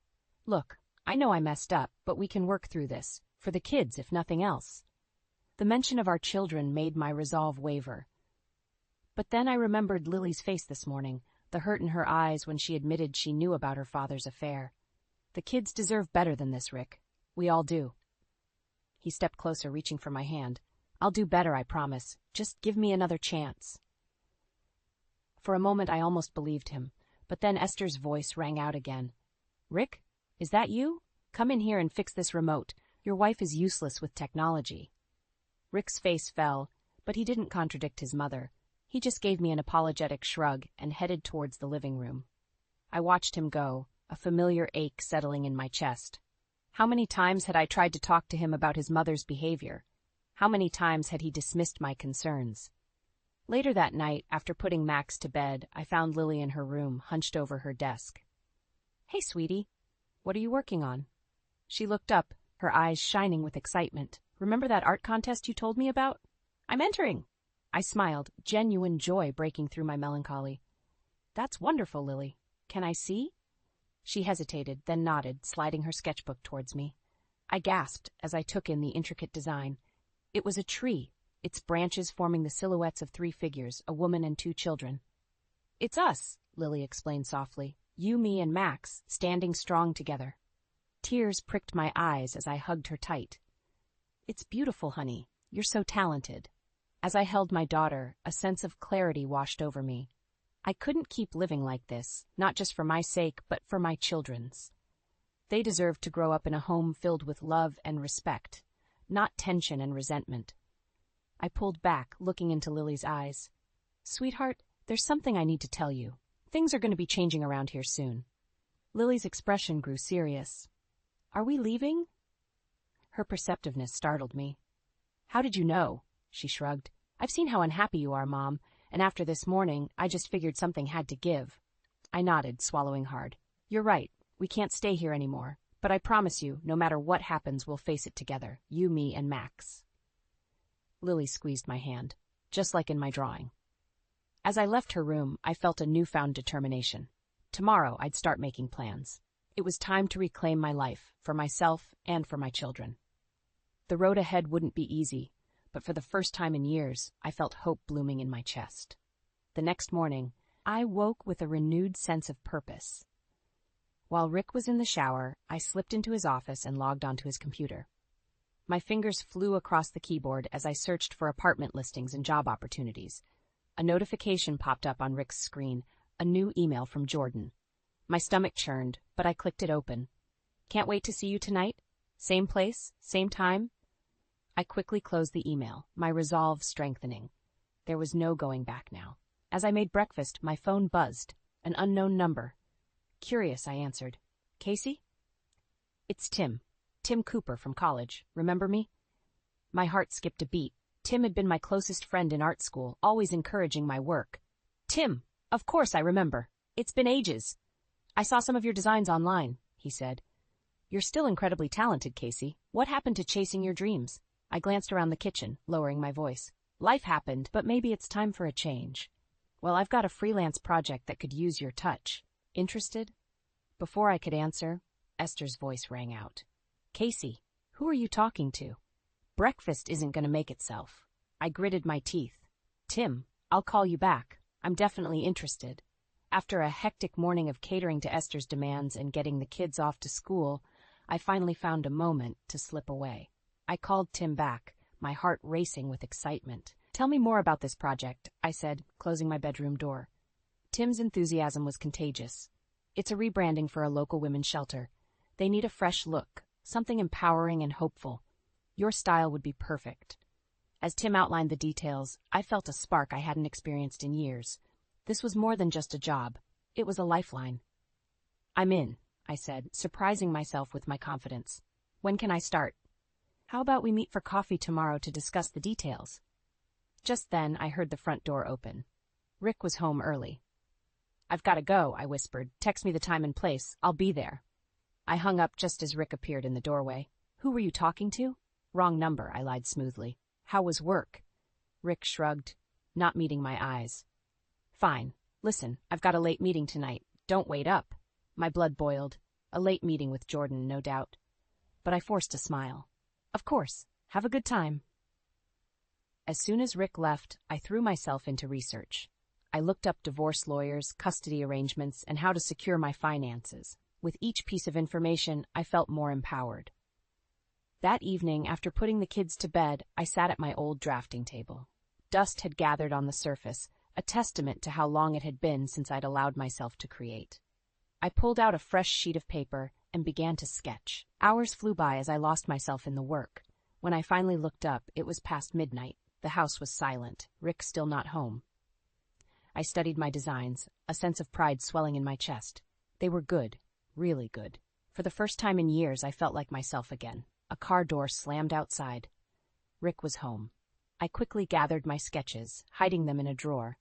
"Look, I know I messed up, but we can work through this. For the kids, if nothing else." The mention of our children made my resolve waver. But then I remembered Lily's face this morning, the hurt in her eyes when she admitted she knew about her father's affair. The kids deserve better than this, Rick. We all do. He stepped closer, reaching for my hand. "I'll do better, I promise. Just give me another chance." For a moment I almost believed him, but then Esther's voice rang out again. "Rick, is that you? Come in here and fix this remote. Your wife is useless with technology." Rick's face fell, but he didn't contradict his mother. He just gave me an apologetic shrug and headed towards the living room. I watched him go, a familiar ache settling in my chest. How many times had I tried to talk to him about his mother's behavior? How many times had he dismissed my concerns? Later that night, after putting Max to bed, I found Lily in her room, hunched over her desk. "Hey, sweetie, what are you working on?" She looked up, her eyes shining with excitement. "Remember that art contest you told me about? I'm entering." I smiled, genuine joy breaking through my melancholy. "That's wonderful, Lily. Can I see?" She hesitated, then nodded, sliding her sketchbook towards me. I gasped as I took in the intricate design. It was a tree, its branches forming the silhouettes of 3 figures, a woman and 2 children. "It's us," Lily explained softly. "You, me, and Max, standing strong together." Tears pricked my eyes as I hugged her tight. "It's beautiful, honey. You're so talented." As I held my daughter, a sense of clarity washed over me. I couldn't keep living like this, not just for my sake, but for my children's. They deserved to grow up in a home filled with love and respect, not tension and resentment. I pulled back, looking into Lily's eyes. "Sweetheart, there's something I need to tell you. Things are going to be changing around here soon." Lily's expression grew serious. "Are we leaving?" Her perceptiveness startled me. "How did you know?" She shrugged. "I've seen how unhappy you are, Mom, and after this morning, I just figured something had to give." I nodded, swallowing hard. "You're right. We can't stay here anymore. But I promise you, no matter what happens, we'll face it together. You, me, and Max." Lily squeezed my hand, just like in my drawing. As I left her room, I felt a newfound determination. Tomorrow, I'd start making plans. It was time to reclaim my life, for myself and for my children. The road ahead wouldn't be easy, but for the first time in years, I felt hope blooming in my chest. The next morning, I woke with a renewed sense of purpose. While Rick was in the shower, I slipped into his office and logged onto his computer. My fingers flew across the keyboard as I searched for apartment listings and job opportunities. A notification popped up on Rick's screen, a new email from Jordan. My stomach churned, but I clicked it open. "Can't wait to see you tonight? Same place, same time?" I quickly closed the email, my resolve strengthening. There was no going back now. As I made breakfast, my phone buzzed. An unknown number. Curious, I answered. "Casey?" "It's Tim. Tim Cooper from college. Remember me?" My heart skipped a beat. Tim had been my closest friend in art school, always encouraging my work. "Tim, of course I remember. It's been ages. I saw some of your designs online," he said. "You're still incredibly talented, Casey. What happened to chasing your dreams?" I glanced around the kitchen, lowering my voice. "Life happened, but maybe it's time for a change. Well, I've got a freelance project that could use your touch. Interested?" Before I could answer, Esther's voice rang out. "Casey, who are you talking to? Breakfast isn't going to make itself." I gritted my teeth. "Tim, I'll call you back. I'm definitely interested." After a hectic morning of catering to Esther's demands and getting the kids off to school, I finally found a moment to slip away. I called Tim back, my heart racing with excitement. "Tell me more about this project," I said, closing my bedroom door. Tim's enthusiasm was contagious. "It's a rebranding for a local women's shelter. They need a fresh look, something empowering and hopeful. Your style would be perfect." As Tim outlined the details, I felt a spark I hadn't experienced in years. This was more than just a job. It was a lifeline. "I'm in," I said, surprising myself with my confidence. "When can I start?" "How about we meet for coffee tomorrow to discuss the details?" Just then, I heard the front door open. Rick was home early. "I've got to go," I whispered. "Text me the time and place. I'll be there." I hung up just as Rick appeared in the doorway. "Who were you talking to?" "Wrong number," I lied smoothly. "How was work?" Rick shrugged, not meeting my eyes. "Fine. Listen, I've got a late meeting tonight. Don't wait up." My blood boiled. A late meeting with Jordan, no doubt. But I forced a smile. "Of course. Have a good time." As soon as Rick left, I threw myself into research. I looked up divorce lawyers, custody arrangements, and how to secure my finances. With each piece of information, I felt more empowered. That evening, after putting the kids to bed, I sat at my old drafting table. Dust had gathered on the surface, a testament to how long it had been since I'd allowed myself to create. I pulled out a fresh sheet of paper and began to sketch. Hours flew by as I lost myself in the work. When I finally looked up, it was past midnight. The house was silent, Rick still not home. I studied my designs, a sense of pride swelling in my chest. They were good, really good. For the first time in years, I felt like myself again. A car door slammed outside. Rick was home. I quickly gathered my sketches, hiding them in a drawer.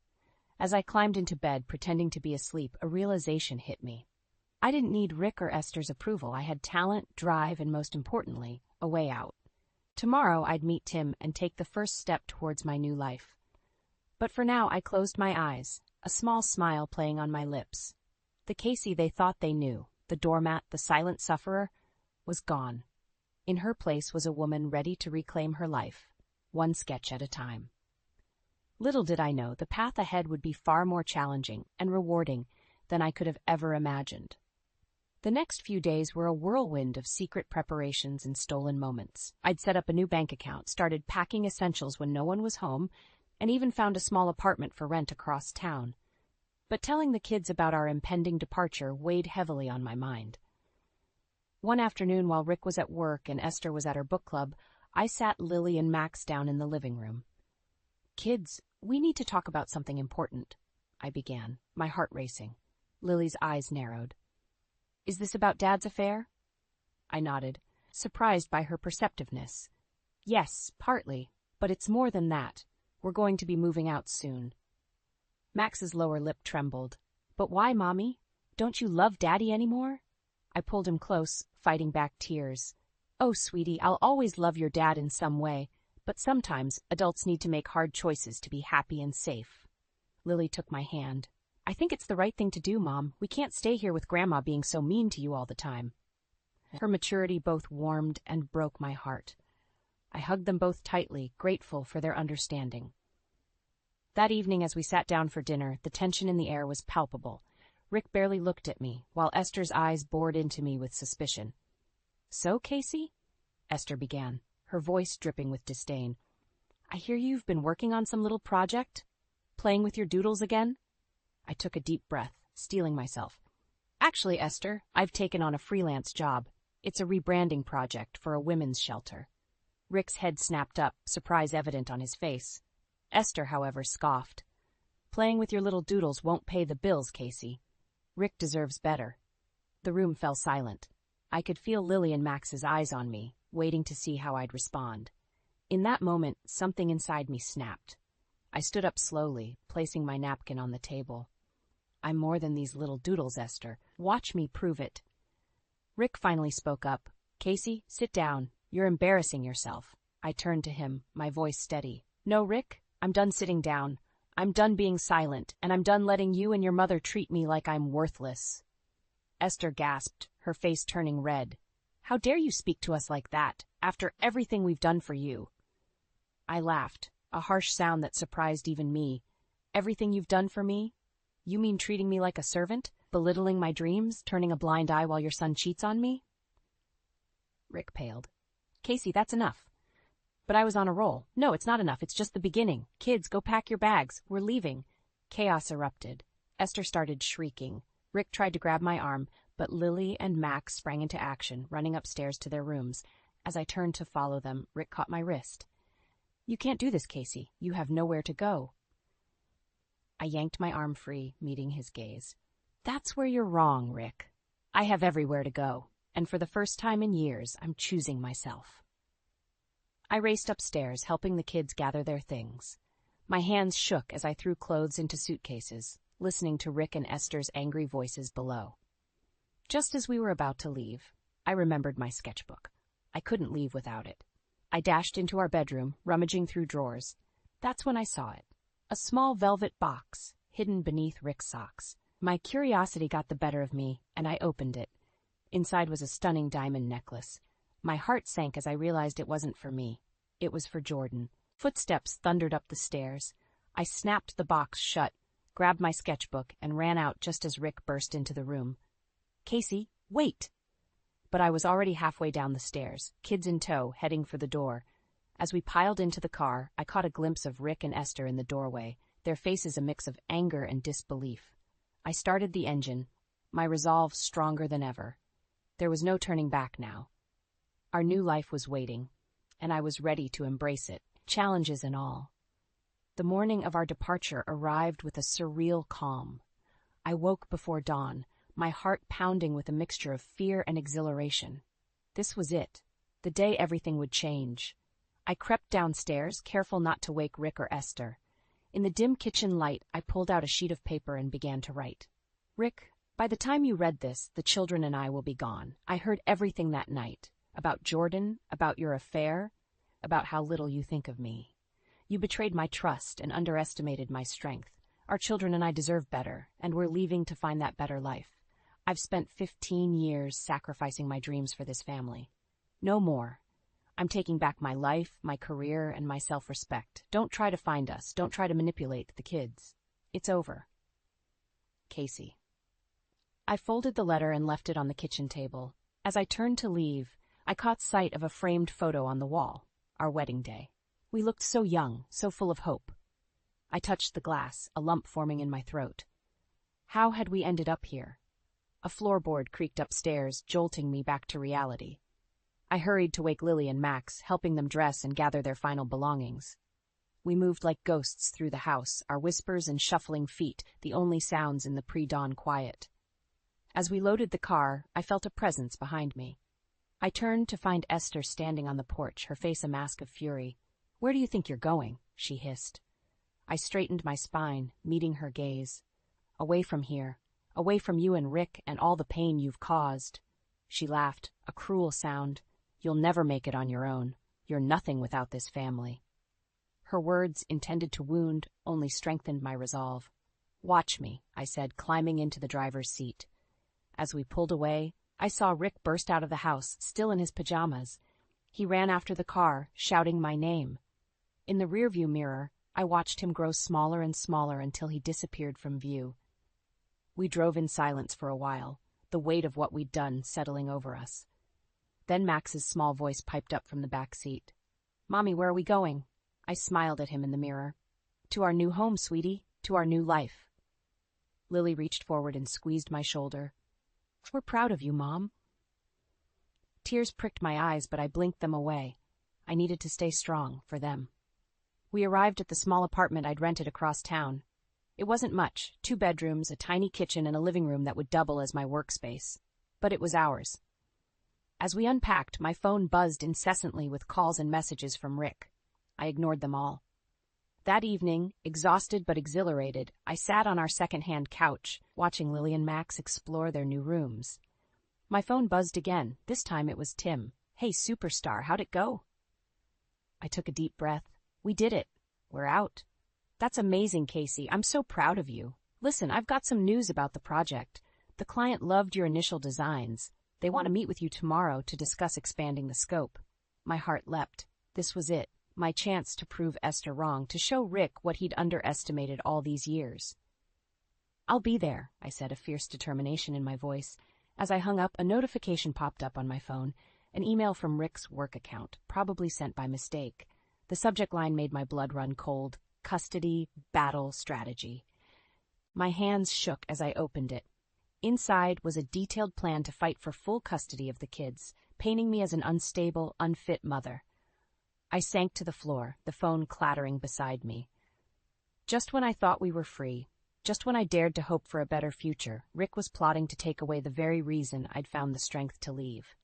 As I climbed into bed, pretending to be asleep, a realization hit me. I didn't need Rick or Esther's approval. I had talent, drive, and most importantly, a way out. Tomorrow, I'd meet Tim and take the first step towards my new life. But for now, I closed my eyes, a small smile playing on my lips. The Casey they thought they knew, the doormat, the silent sufferer, was gone. In her place was a woman ready to reclaim her life, one sketch at a time. Little did I know, the path ahead would be far more challenging and rewarding than I could have ever imagined. The next few days were a whirlwind of secret preparations and stolen moments. I'd set up a new bank account, started packing essentials when no one was home, and even found a small apartment for rent across town. But telling the kids about our impending departure weighed heavily on my mind. One afternoon, while Rick was at work and Esther was at her book club, I sat Lily and Max down in the living room. "Kids, we need to talk about something important," I began, my heart racing. Lily's eyes narrowed. "Is this about Dad's affair?" I nodded, surprised by her perceptiveness. "Yes, partly, but it's more than that. We're going to be moving out soon." Max's lower lip trembled. "But why, Mommy? Don't you love Daddy anymore?" I pulled him close, fighting back tears. "Oh, sweetie, I'll always love your dad in some way, but sometimes adults need to make hard choices to be happy and safe." Lily took my hand. "I think it's the right thing to do, Mom. We can't stay here with Grandma being so mean to you all the time." Her maturity both warmed and broke my heart. I hugged them both tightly, grateful for their understanding. That evening, as we sat down for dinner, the tension in the air was palpable. Rick barely looked at me, while Esther's eyes bored into me with suspicion. "So, Casey?" Esther began, her voice dripping with disdain. "I hear you've been working on some little project? Playing with your doodles again?" I took a deep breath, steeling myself. "Actually, Esther, I've taken on a freelance job. It's a rebranding project for a women's shelter." Rick's head snapped up, surprise evident on his face. Esther, however, scoffed. "Playing with your little doodles won't pay the bills, Casey. Rick deserves better." The room fell silent. I could feel Lily and Max's eyes on me, waiting to see how I'd respond. In that moment, something inside me snapped. I stood up slowly, placing my napkin on the table. "I'm more than these little doodles, Esther. Watch me prove it." Rick finally spoke up. "Casey, sit down. You're embarrassing yourself." I turned to him, my voice steady. "No, Rick, I'm done sitting down. I'm done being silent, and I'm done letting you and your mother treat me like I'm worthless." Esther gasped, her face turning red. "How dare you speak to us like that, after everything we've done for you?" I laughed, a harsh sound that surprised even me. "Everything you've done for me? You mean treating me like a servant? Belittling my dreams? Turning a blind eye while your son cheats on me?" Rick paled. "Casey, that's enough. But I was on a roll. No, it's not enough. It's just the beginning. Kids, go pack your bags. We're leaving. Chaos erupted. Esther started shrieking. Rick tried to grab my arm, but Lily and Max sprang into action, running upstairs to their rooms. As I turned to follow them, Rick caught my wrist. You can't do this, Casey. You have nowhere to go. I yanked my arm free, meeting his gaze. That's where you're wrong, Rick. I have everywhere to go, and for the first time in years, I'm choosing myself. I raced upstairs, helping the kids gather their things. My hands shook as I threw clothes into suitcases, listening to Rick and Esther's angry voices below. Just as we were about to leave, I remembered my sketchbook. I couldn't leave without it. I dashed into our bedroom, rummaging through drawers. That's when I saw it. A small velvet box, hidden beneath Rick's socks. My curiosity got the better of me, and I opened it. Inside was a stunning diamond necklace. My heart sank as I realized it wasn't for me. It was for Jordan. Footsteps thundered up the stairs. I snapped the box shut, grabbed my sketchbook, and ran out just as Rick burst into the room. Casey, wait! But I was already halfway down the stairs, kids in tow, heading for the door. As we piled into the car, I caught a glimpse of Rick and Esther in the doorway, their faces a mix of anger and disbelief. I started the engine, my resolve stronger than ever. There was no turning back now. Our new life was waiting, and I was ready to embrace it, challenges and all. The morning of our departure arrived with a surreal calm. I woke before dawn, my heart pounding with a mixture of fear and exhilaration. This was it, the day everything would change. I crept downstairs, careful not to wake Rick or Esther. In the dim kitchen light, I pulled out a sheet of paper and began to write. Rick, by the time you read this, the children and I will be gone. I heard everything that night. About Jordan, about your affair, about how little you think of me. You betrayed my trust and underestimated my strength. Our children and I deserve better, and we're leaving to find that better life. I've spent 15 years sacrificing my dreams for this family. No more. I'm taking back my life, my career, and my self-respect. Don't try to find us. Don't try to manipulate the kids. It's over. Casey. I folded the letter and left it on the kitchen table. As I turned to leave, I caught sight of a framed photo on the wall, our wedding day. We looked so young, so full of hope. I touched the glass, a lump forming in my throat. How had we ended up here? A floorboard creaked upstairs, jolting me back to reality. I hurried to wake Lily and Max, helping them dress and gather their final belongings. We moved like ghosts through the house, our whispers and shuffling feet the only sounds in the pre-dawn quiet. As we loaded the car, I felt a presence behind me. I turned to find Esther standing on the porch, her face a mask of fury. "Where do you think you're going?" she hissed. I straightened my spine, meeting her gaze. "Away from here. Away from you and Rick and all the pain you've caused." She laughed, a cruel sound. "You'll never make it on your own. You're nothing without this family." Her words, intended to wound, only strengthened my resolve. "Watch me," I said, climbing into the driver's seat. As we pulled away, I saw Rick burst out of the house, still in his pajamas. He ran after the car, shouting my name. In the rearview mirror, I watched him grow smaller and smaller until he disappeared from view. We drove in silence for a while, the weight of what we'd done settling over us. Then Max's small voice piped up from the back seat. "Mommy, where are we going?" I smiled at him in the mirror. "To our new home, sweetie. To our new life." Lily reached forward and squeezed my shoulder. "We're proud of you, Mom." Tears pricked my eyes, but I blinked them away. I needed to stay strong for them. We arrived at the small apartment I'd rented across town. It wasn't much, 2 bedrooms, a tiny kitchen, and a living room that would double as my workspace. But it was ours. As we unpacked, my phone buzzed incessantly with calls and messages from Rick. I ignored them all. That evening, exhausted but exhilarated, I sat on our second-hand couch, watching Lily and Max explore their new rooms. My phone buzzed again. This time it was Tim. "Hey, superstar, how'd it go?" I took a deep breath. "We did it. We're out." "That's amazing, Casey. I'm so proud of you. Listen, I've got some news about the project. The client loved your initial designs. They want to meet with you tomorrow to discuss expanding the scope." My heart leapt. This was it. My chance to prove Esther wrong, to show Rick what he'd underestimated all these years. "I'll be there," I said, a fierce determination in my voice. As I hung up, a notification popped up on my phone, an email from Rick's work account, probably sent by mistake. The subject line made my blood run cold. Custody, battle, strategy. My hands shook as I opened it. Inside was a detailed plan to fight for full custody of the kids, painting me as an unstable, unfit mother. I sank to the floor, the phone clattering beside me. Just when I thought we were free, just when I dared to hope for a better future, Rick was plotting to take away the very reason I'd found the strength to leave.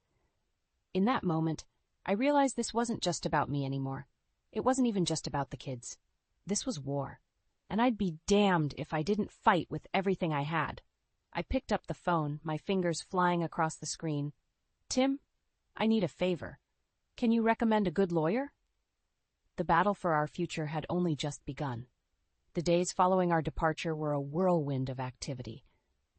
In that moment, I realized this wasn't just about me anymore. It wasn't even just about the kids. This was war, and I'd be damned if I didn't fight with everything I had. I picked up the phone, my fingers flying across the screen. "Tim, I need a favor. Can you recommend a good lawyer?" The battle for our future had only just begun. The days following our departure were a whirlwind of activity.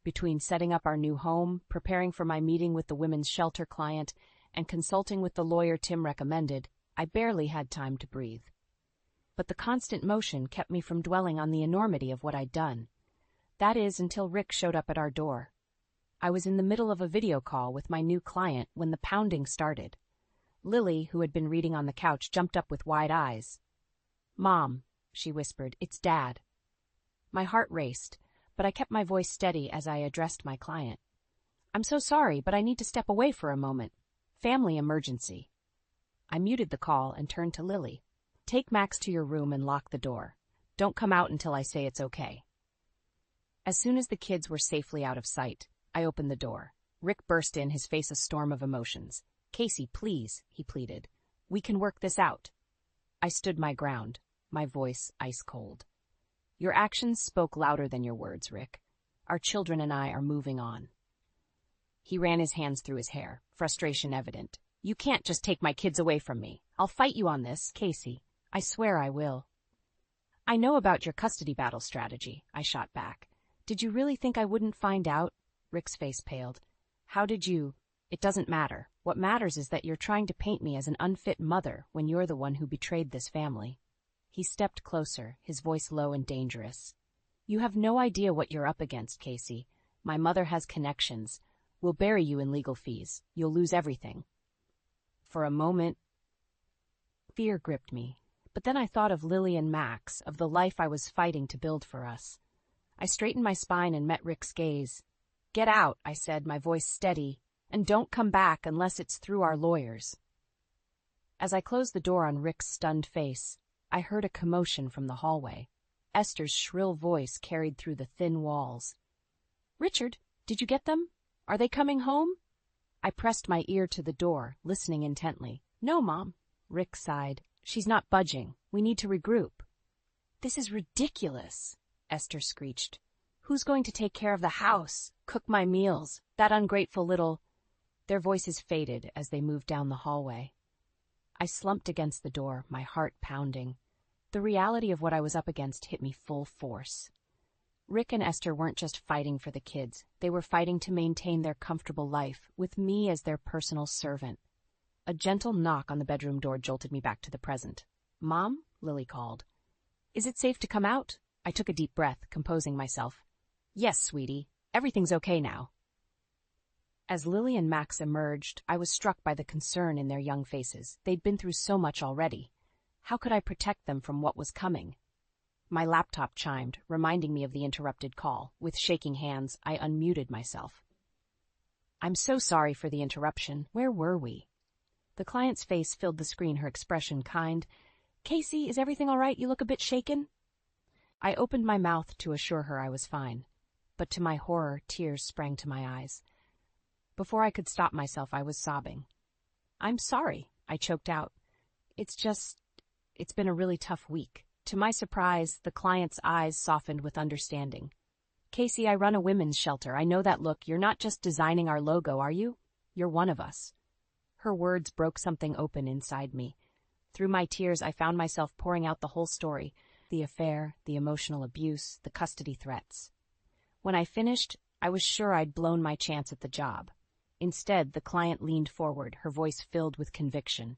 Between setting up our new home, preparing for my meeting with the women's shelter client, and consulting with the lawyer Tim recommended, I barely had time to breathe. But the constant motion kept me from dwelling on the enormity of what I'd done. That is, until Rick showed up at our door. I was in the middle of a video call with my new client when the pounding started. Lily, who had been reading on the couch, jumped up with wide eyes. "Mom," she whispered, "it's Dad." My heart raced, but I kept my voice steady as I addressed my client. "I'm so sorry, but I need to step away for a moment. Family emergency." I muted the call and turned to Lily. "Take Max to your room and lock the door. Don't come out until I say it's okay." As soon as the kids were safely out of sight, I opened the door. Rick burst in, his face a storm of emotions. "Casey, please," he pleaded. "We can work this out." I stood my ground, my voice ice cold. "Your actions spoke louder than your words, Rick. Our children and I are moving on." He ran his hands through his hair, frustration evident. "You can't just take my kids away from me. I'll fight you on this, Casey. I swear I will." "I know about your custody battle strategy," I shot back. "Did you really think I wouldn't find out?" Rick's face paled. "How did you? It doesn't matter. What matters is that you're trying to paint me as an unfit mother when you're the one who betrayed this family." He stepped closer, his voice low and dangerous. "You have no idea what you're up against, Casey. My mother has connections. We'll bury you in legal fees. You'll lose everything." For a moment, fear gripped me, but then I thought of Lily and Max, of the life I was fighting to build for us. I straightened my spine and met Rick's gaze. "Get out," I said, my voice steady, "and don't come back unless it's through our lawyers." As I closed the door on Rick's stunned face, I heard a commotion from the hallway. Esther's shrill voice carried through the thin walls. "Richard, did you get them? Are they coming home?" I pressed my ear to the door, listening intently. "No, Mom." Rick sighed. "She's not budging. We need to regroup." "This is ridiculous," Esther screeched. "Who's going to take care of the house, cook my meals? That ungrateful little—" Their voices faded as they moved down the hallway. I slumped against the door, my heart pounding. The reality of what I was up against hit me full force. Rick and Esther weren't just fighting for the kids. They were fighting to maintain their comfortable life, with me as their personal servant. A gentle knock on the bedroom door jolted me back to the present. "Mom?" Lily called. "Is it safe to come out?" I took a deep breath, composing myself. "Yes, sweetie. Everything's okay now." As Lily and Max emerged, I was struck by the concern in their young faces. They'd been through so much already. How could I protect them from what was coming? My laptop chimed, reminding me of the interrupted call. With shaking hands, I unmuted myself. "I'm so sorry for the interruption. Where were we?" The client's face filled the screen, her expression kind. "Casey, is everything all right? You look a bit shaken." I opened my mouth to assure her I was fine, but to my horror, tears sprang to my eyes. Before I could stop myself, I was sobbing. "I'm sorry," I choked out. It's been a really tough week." To my surprise, the client's eyes softened with understanding. "Casey, I run a women's shelter. I know that look. You're not just designing our logo, are you? You're one of us." Her words broke something open inside me. Through my tears, I found myself pouring out the whole story, the affair, the emotional abuse, the custody threats. When I finished, I was sure I'd blown my chance at the job. Instead, the client leaned forward, her voice filled with conviction.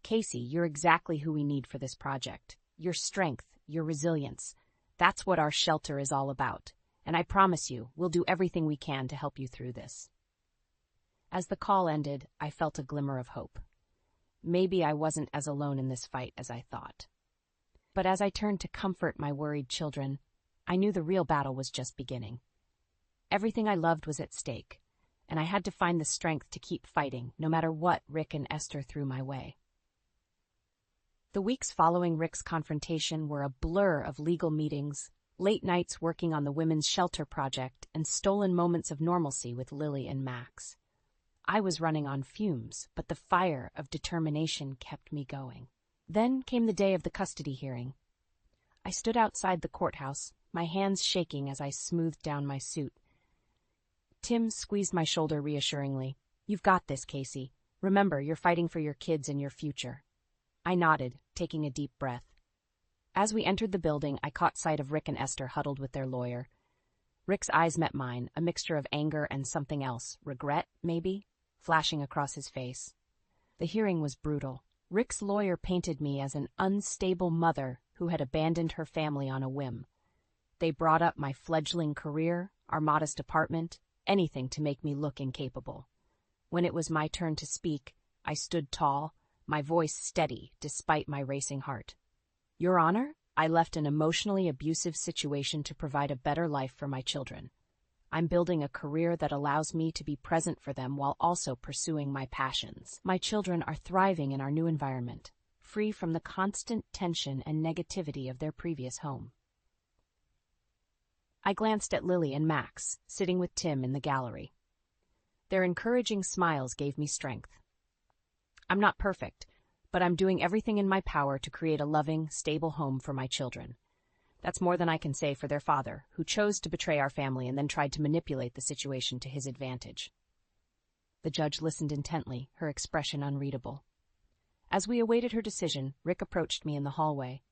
"Casey, you're exactly who we need for this project. Your strength, your resilience. That's what our shelter is all about. And I promise you, we'll do everything we can to help you through this." As the call ended, I felt a glimmer of hope. maybe I wasn't as alone in this fight as I thought. But as I turned to comfort my worried children, I knew the real battle was just beginning. Everything I loved was at stake, and I had to find the strength to keep fighting, no matter what Rick and Esther threw my way. The weeks following Rick's confrontation were a blur of legal meetings, late nights working on the Women's Shelter Project, and stolen moments of normalcy with Lily and Max. I was running on fumes, but the fire of determination kept me going. Then came the day of the custody hearing. I stood outside the courthouse, my hands shaking as I smoothed down my suit. Tim squeezed my shoulder reassuringly. "You've got this, Casey. Remember, you're fighting for your kids and your future." I nodded, taking a deep breath. As we entered the building, I caught sight of Rick and Esther huddled with their lawyer. Rick's eyes met mine, a mixture of anger and something else, regret, maybe, flashing across his face. The hearing was brutal. Rick's lawyer painted me as an unstable mother who had abandoned her family on a whim. They brought up my fledgling career, our modest apartment, anything to make me look incapable. When it was my turn to speak, I stood tall, my voice steady despite my racing heart. "Your Honor, I left an emotionally abusive situation to provide a better life for my children. I'm building a career that allows me to be present for them while also pursuing my passions. My children are thriving in our new environment, free from the constant tension and negativity of their previous home." I glanced at Lily and Max, sitting with Tim in the gallery. Their encouraging smiles gave me strength. "I'm not perfect, but I'm doing everything in my power to create a loving, stable home for my children. That's more than I can say for their father, who chose to betray our family and then tried to manipulate the situation to his advantage." The judge listened intently, her expression unreadable. As we awaited her decision, Rick approached me in the hallway.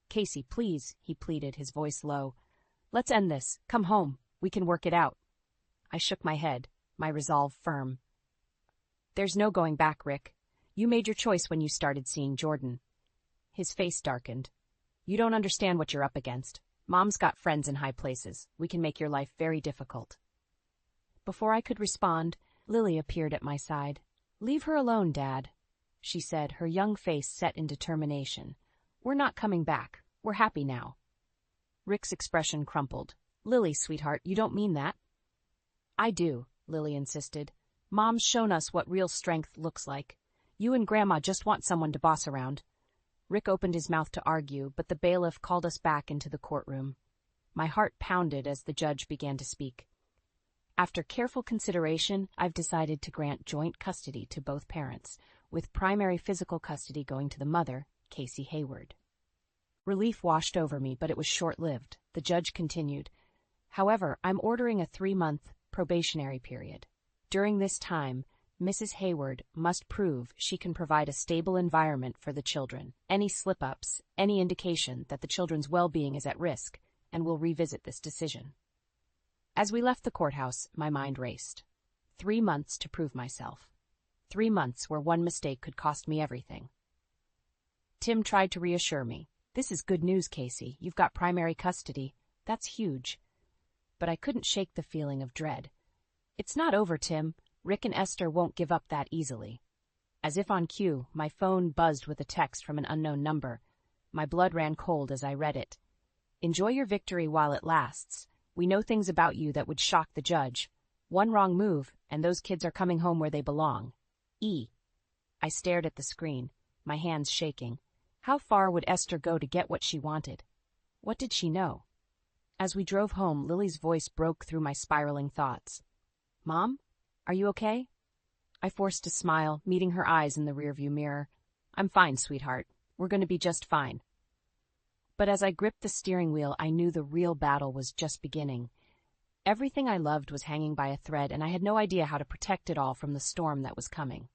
"Casey, please," he pleaded, his voice low. "Let's end this. Come home. We can work it out." I shook my head, my resolve firm. "There's no going back, Rick. You made your choice when you started seeing Jordan." His face darkened. "You don't understand what you're up against. Mom's got friends in high places. We can make your life very difficult." Before I could respond, Lily appeared at my side. "Leave her alone, Dad," she said, her young face set in determination. "We're not coming back. We're happy now." Rick's expression crumpled. "Lily, sweetheart, you don't mean that." "I do," Lily insisted. "Mom's shown us what real strength looks like. You and Grandma just want someone to boss around." Rick opened his mouth to argue, but the bailiff called us back into the courtroom. My heart pounded as the judge began to speak. "After careful consideration, I've decided to grant joint custody to both parents, with primary physical custody going to the mother, Casey Hayward." Relief washed over me, but it was short-lived. The judge continued, "However, I'm ordering a 3-month probationary period. During this time, Mrs. Hayward must prove she can provide a stable environment for the children. Any slip-ups, any indication that the children's well-being is at risk, and we'll revisit this decision." As we left the courthouse, my mind raced. 3 months to prove myself. 3 months where one mistake could cost me everything. Tim tried to reassure me. "This is good news, Casey. You've got primary custody. That's huge." But I couldn't shake the feeling of dread. "It's not over, Tim. Rick and Esther won't give up that easily." As if on cue, my phone buzzed with a text from an unknown number. My blood ran cold as I read it. "Enjoy your victory while it lasts. We know things about you that would shock the judge. One wrong move, and those kids are coming home where they belong. E." I stared at the screen, my hands shaking. How far would Esther go to get what she wanted? What did she know? As we drove home, Lily's voice broke through my spiraling thoughts. "Mom? Are you okay?" I forced a smile, meeting her eyes in the rearview mirror. "I'm fine, sweetheart. We're going to be just fine." But as I gripped the steering wheel, I knew the real battle was just beginning. Everything I loved was hanging by a thread, and I had no idea how to protect it all from the storm that was coming.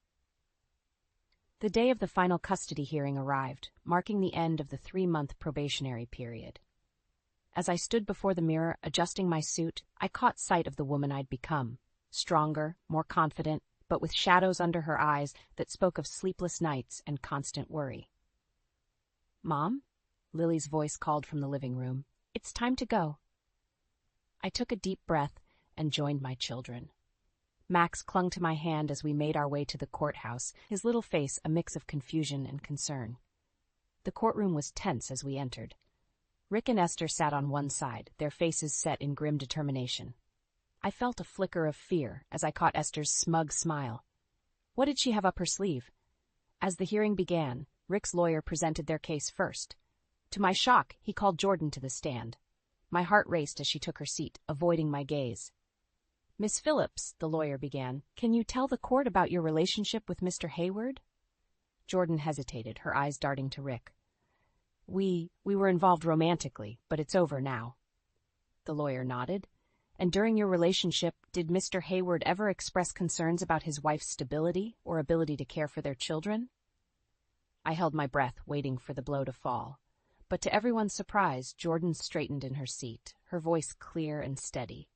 The day of the final custody hearing arrived, marking the end of the 3-month probationary period. As I stood before the mirror, adjusting my suit, I caught sight of the woman I'd become. Stronger, more confident, but with shadows under her eyes that spoke of sleepless nights and constant worry. "Mom?" Lily's voice called from the living room. "It's time to go." I took a deep breath and joined my children. Max clung to my hand as we made our way to the courthouse, his little face a mix of confusion and concern. The courtroom was tense as we entered. Rick and Esther sat on one side, their faces set in grim determination. I felt a flicker of fear as I caught Esther's smug smile. What did she have up her sleeve? As the hearing began, Rick's lawyer presented their case first. To my shock, he called Jordan to the stand. My heart raced as she took her seat, avoiding my gaze. Miss Phillips, the lawyer began, can you tell the court about your relationship with Mr. Hayward? Jordan hesitated, her eyes darting to Rick. We were involved romantically, but it's over now. The lawyer nodded. And during your relationship, did Mr. Hayward ever express concerns about his wife's stability or ability to care for their children? I held my breath, waiting for the blow to fall. But to everyone's surprise, Jordan straightened in her seat, her voice clear and steady.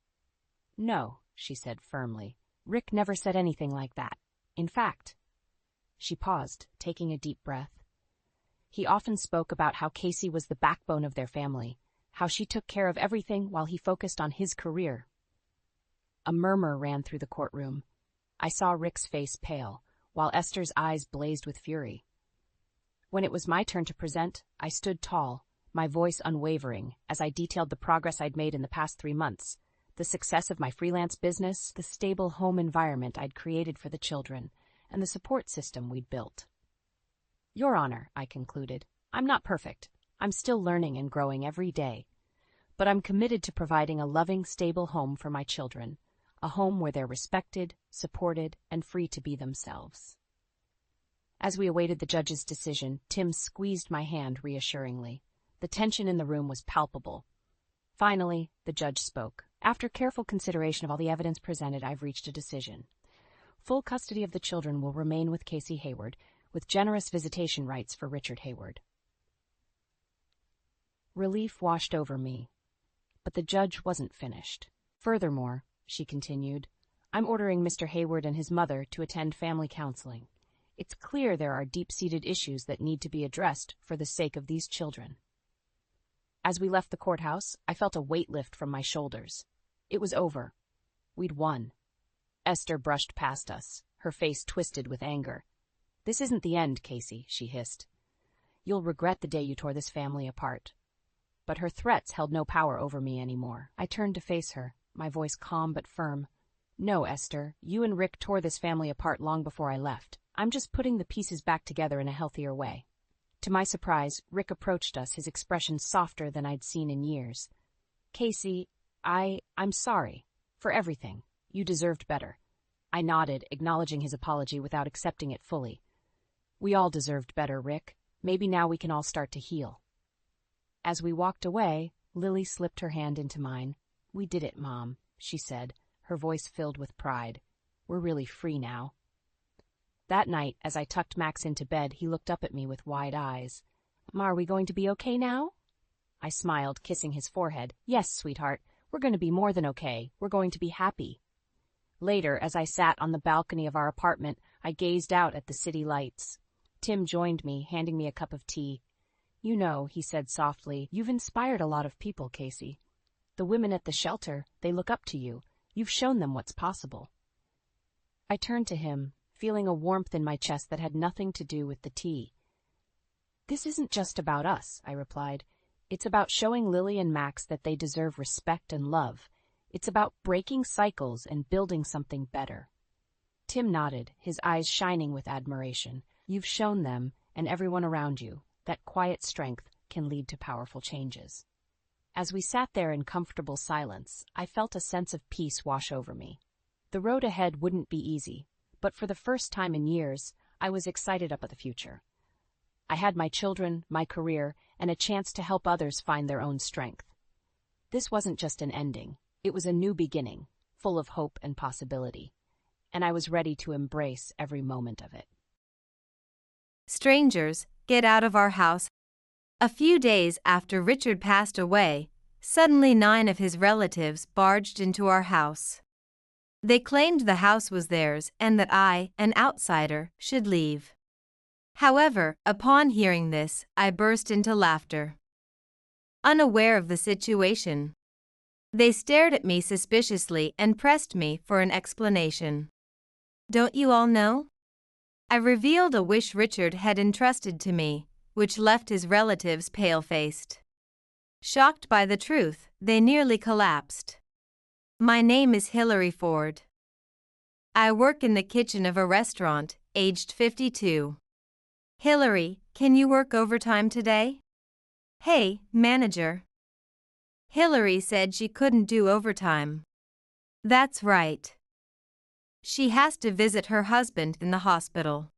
No, she said firmly. Rick never said anything like that. In fact, she paused, taking a deep breath. He often spoke about how Casey was the backbone of their family, how she took care of everything while he focused on his career. A murmur ran through the courtroom. I saw Rick's face pale, while Esther's eyes blazed with fury. When it was my turn to present, I stood tall, my voice unwavering, as I detailed the progress I'd made in the past 3 months, the success of my freelance business, the stable home environment I'd created for the children, and the support system we'd built. Your Honor, I concluded, I'm not perfect. I'm still learning and growing every day. But I'm committed to providing a loving, stable home for my children, a home where they're respected, supported, and free to be themselves. As we awaited the judge's decision, Tim squeezed my hand reassuringly. The tension in the room was palpable. Finally, the judge spoke. After careful consideration of all the evidence presented, I've reached a decision. Full custody of the children will remain with Casey Hayward, with generous visitation rights for Richard Hayward. Relief washed over me, but the judge wasn't finished. Furthermore, she continued, I'm ordering Mr. Hayward and his mother to attend family counseling. It's clear there are deep-seated issues that need to be addressed for the sake of these children. As we left the courthouse, I felt a weight lift from my shoulders. It was over. We'd won. Esther brushed past us, her face twisted with anger. This isn't the end, Casey, she hissed. You'll regret the day you tore this family apart. But her threats held no power over me anymore. I turned to face her, my voice calm but firm. No, Esther, you and Rick tore this family apart long before I left. I'm just putting the pieces back together in a healthier way. To my surprise, Rick approached us, his expression softer than I'd seen in years. Casey, I'm sorry. For everything. You deserved better. I nodded, acknowledging his apology without accepting it fully. We all deserved better, Rick. Maybe now we can all start to heal. As we walked away, Lily slipped her hand into mine. We did it, Mom, she said, her voice filled with pride. We're really free now. That night, as I tucked Max into bed, he looked up at me with wide eyes. Ma, are we going to be okay now? I smiled, kissing his forehead. Yes, sweetheart, we're going to be more than okay. We're going to be happy. Later, as I sat on the balcony of our apartment, I gazed out at the city lights. Tim joined me, handing me a cup of tea. You know, he said softly, you've inspired a lot of people, Casey. The women at the shelter, they look up to you. You've shown them what's possible. I turned to him, feeling a warmth in my chest that had nothing to do with the tea. This isn't just about us, I replied. It's about showing Lily and Max that they deserve respect and love. It's about breaking cycles and building something better. Tim nodded, his eyes shining with admiration. You've shown them, and everyone around you, that quiet strength can lead to powerful changes. As we sat there in comfortable silence, I felt a sense of peace wash over me. The road ahead wouldn't be easy, but for the first time in years, I was excited about the future. I had my children, my career, and a chance to help others find their own strength. This wasn't just an ending. It was a new beginning, full of hope and possibility, and I was ready to embrace every moment of it. Strangers, get out of our house. A few days after Richard passed away, suddenly 9 of his relatives barged into our house. They claimed the house was theirs and that I, an outsider, should leave. However, upon hearing this, I burst into laughter. Unaware of the situation, They stared at me suspiciously and pressed me for an explanation. Don't you all know? I revealed a wish Richard had entrusted to me, which left his relatives pale-faced. Shocked by the truth, they nearly collapsed. My name is Hilary Ford. I work in the kitchen of a restaurant, aged 52. Hilary, can you work overtime today? Hey, manager. Hilary said she couldn't do overtime. That's right. She has to visit her husband in the hospital.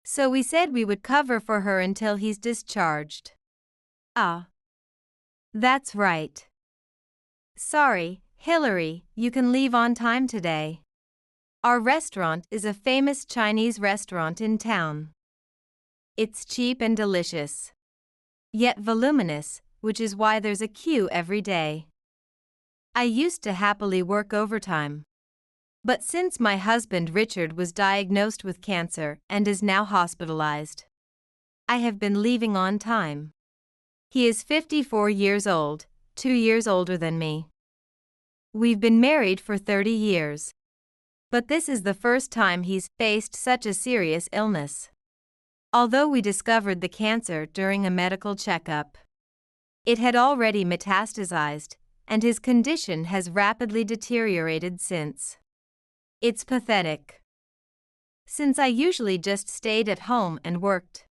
So we said we would cover for her until he's discharged. Ah. That's right. Sorry, Hilary, you can leave on time today. Our restaurant is a famous Chinese restaurant in town. It's cheap and delicious. Yet voluminous, which is why there's a queue every day. I used to happily work overtime. But since my husband Richard was diagnosed with cancer and is now hospitalized, I have been leaving on time. He is 54 years old, 2 years older than me. We've been married for 30 years. But this is the first time he's faced such a serious illness. Although we discovered the cancer during a medical checkup, it had already metastasized, and his condition has rapidly deteriorated since. It's pathetic. Since I usually just stayed at home and worked,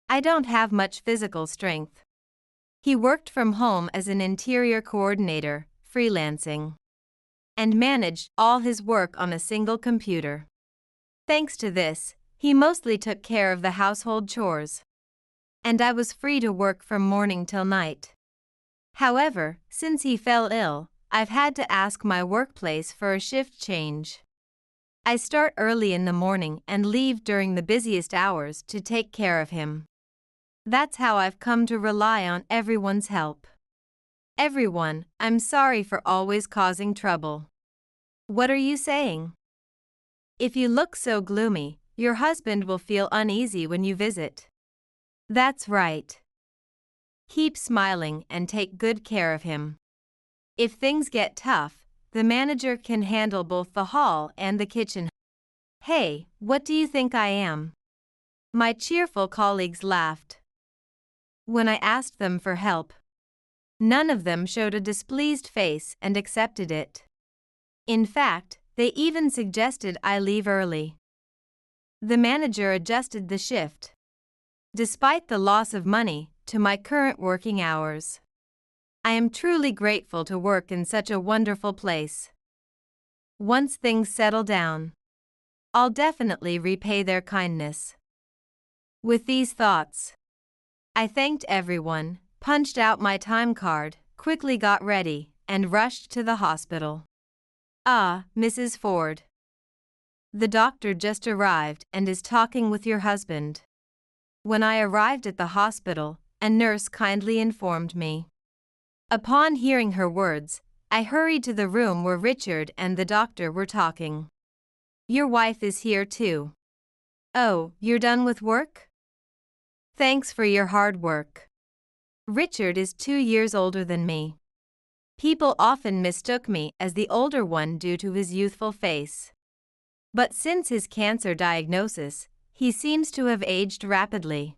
I don't have much physical strength. He worked from home as an interior coordinator, freelancing, and managed all his work on a single computer. Thanks to this, he mostly took care of the household chores, and I was free to work from morning till night. However, since he fell ill, I've had to ask my workplace for a shift change. I start early in the morning and leave during the busiest hours to take care of him. That's how I've come to rely on everyone's help. Everyone, I'm sorry for always causing trouble. What are you saying? If you look so gloomy, your husband will feel uneasy when you visit. That's right. Keep smiling and take good care of him. If things get tough, the manager can handle both the hall and the kitchen. Hey, what do you think I am? My cheerful colleagues laughed when I asked them for help. None of them showed a displeased face and accepted it. In fact, they even suggested I leave early. The manager adjusted the shift, despite the loss of money, to my current working hours. I am truly grateful to work in such a wonderful place. Once things settle down, I'll definitely repay their kindness. With these thoughts, I thanked everyone, punched out my time card, quickly got ready, and rushed to the hospital. Ah, Mrs. Ford. The doctor just arrived and is talking with your husband. When I arrived at the hospital, a nurse kindly informed me. Upon hearing her words, I hurried to the room where Richard and the doctor were talking. Your wife is here too. Oh, you're done with work? Thanks for your hard work. Richard is 2 years older than me. People often mistook me as the older one due to his youthful face. But since his cancer diagnosis, he seems to have aged rapidly.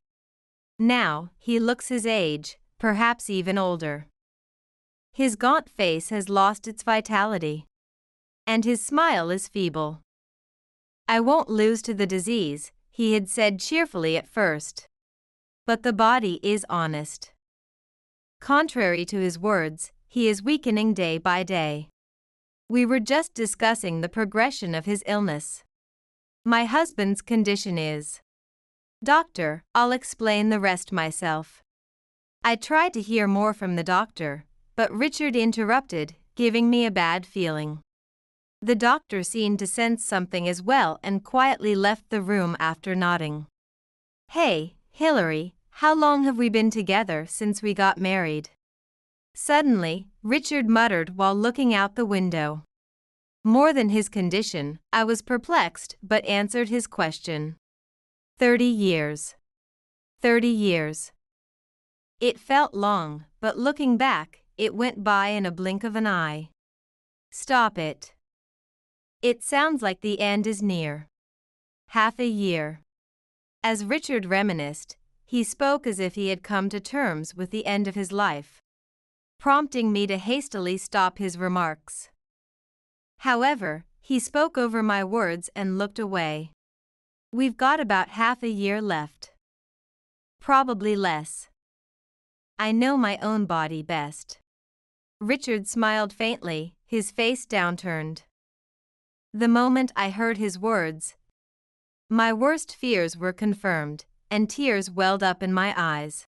Now, he looks his age, perhaps even older. His gaunt face has lost its vitality, and his smile is feeble. I won't lose to the disease, he had said cheerfully at first. But the body is honest. Contrary to his words, he is weakening day by day. We were just discussing the progression of his illness. My husband's condition is. Doctor, I'll explain the rest myself. I tried to hear more from the doctor, but Richard interrupted, giving me a bad feeling. The doctor seemed to sense something as well and quietly left the room after nodding. Hey, Hilary, how long have we been together since we got married? Suddenly, Richard muttered while looking out the window. More than his condition, I was perplexed but answered his question. 30 years. 30 years. It felt long, but looking back, it went by in a blink of an eye. Stop it. It sounds like the end is near. Half a year. As Richard reminisced, he spoke as if he had come to terms with the end of his life, prompting me to hastily stop his remarks. However, he spoke over my words and looked away. We've got about half a year left. Probably less. I know my own body best. Richard smiled faintly, his face downturned. The moment I heard his words, my worst fears were confirmed, and tears welled up in my eyes.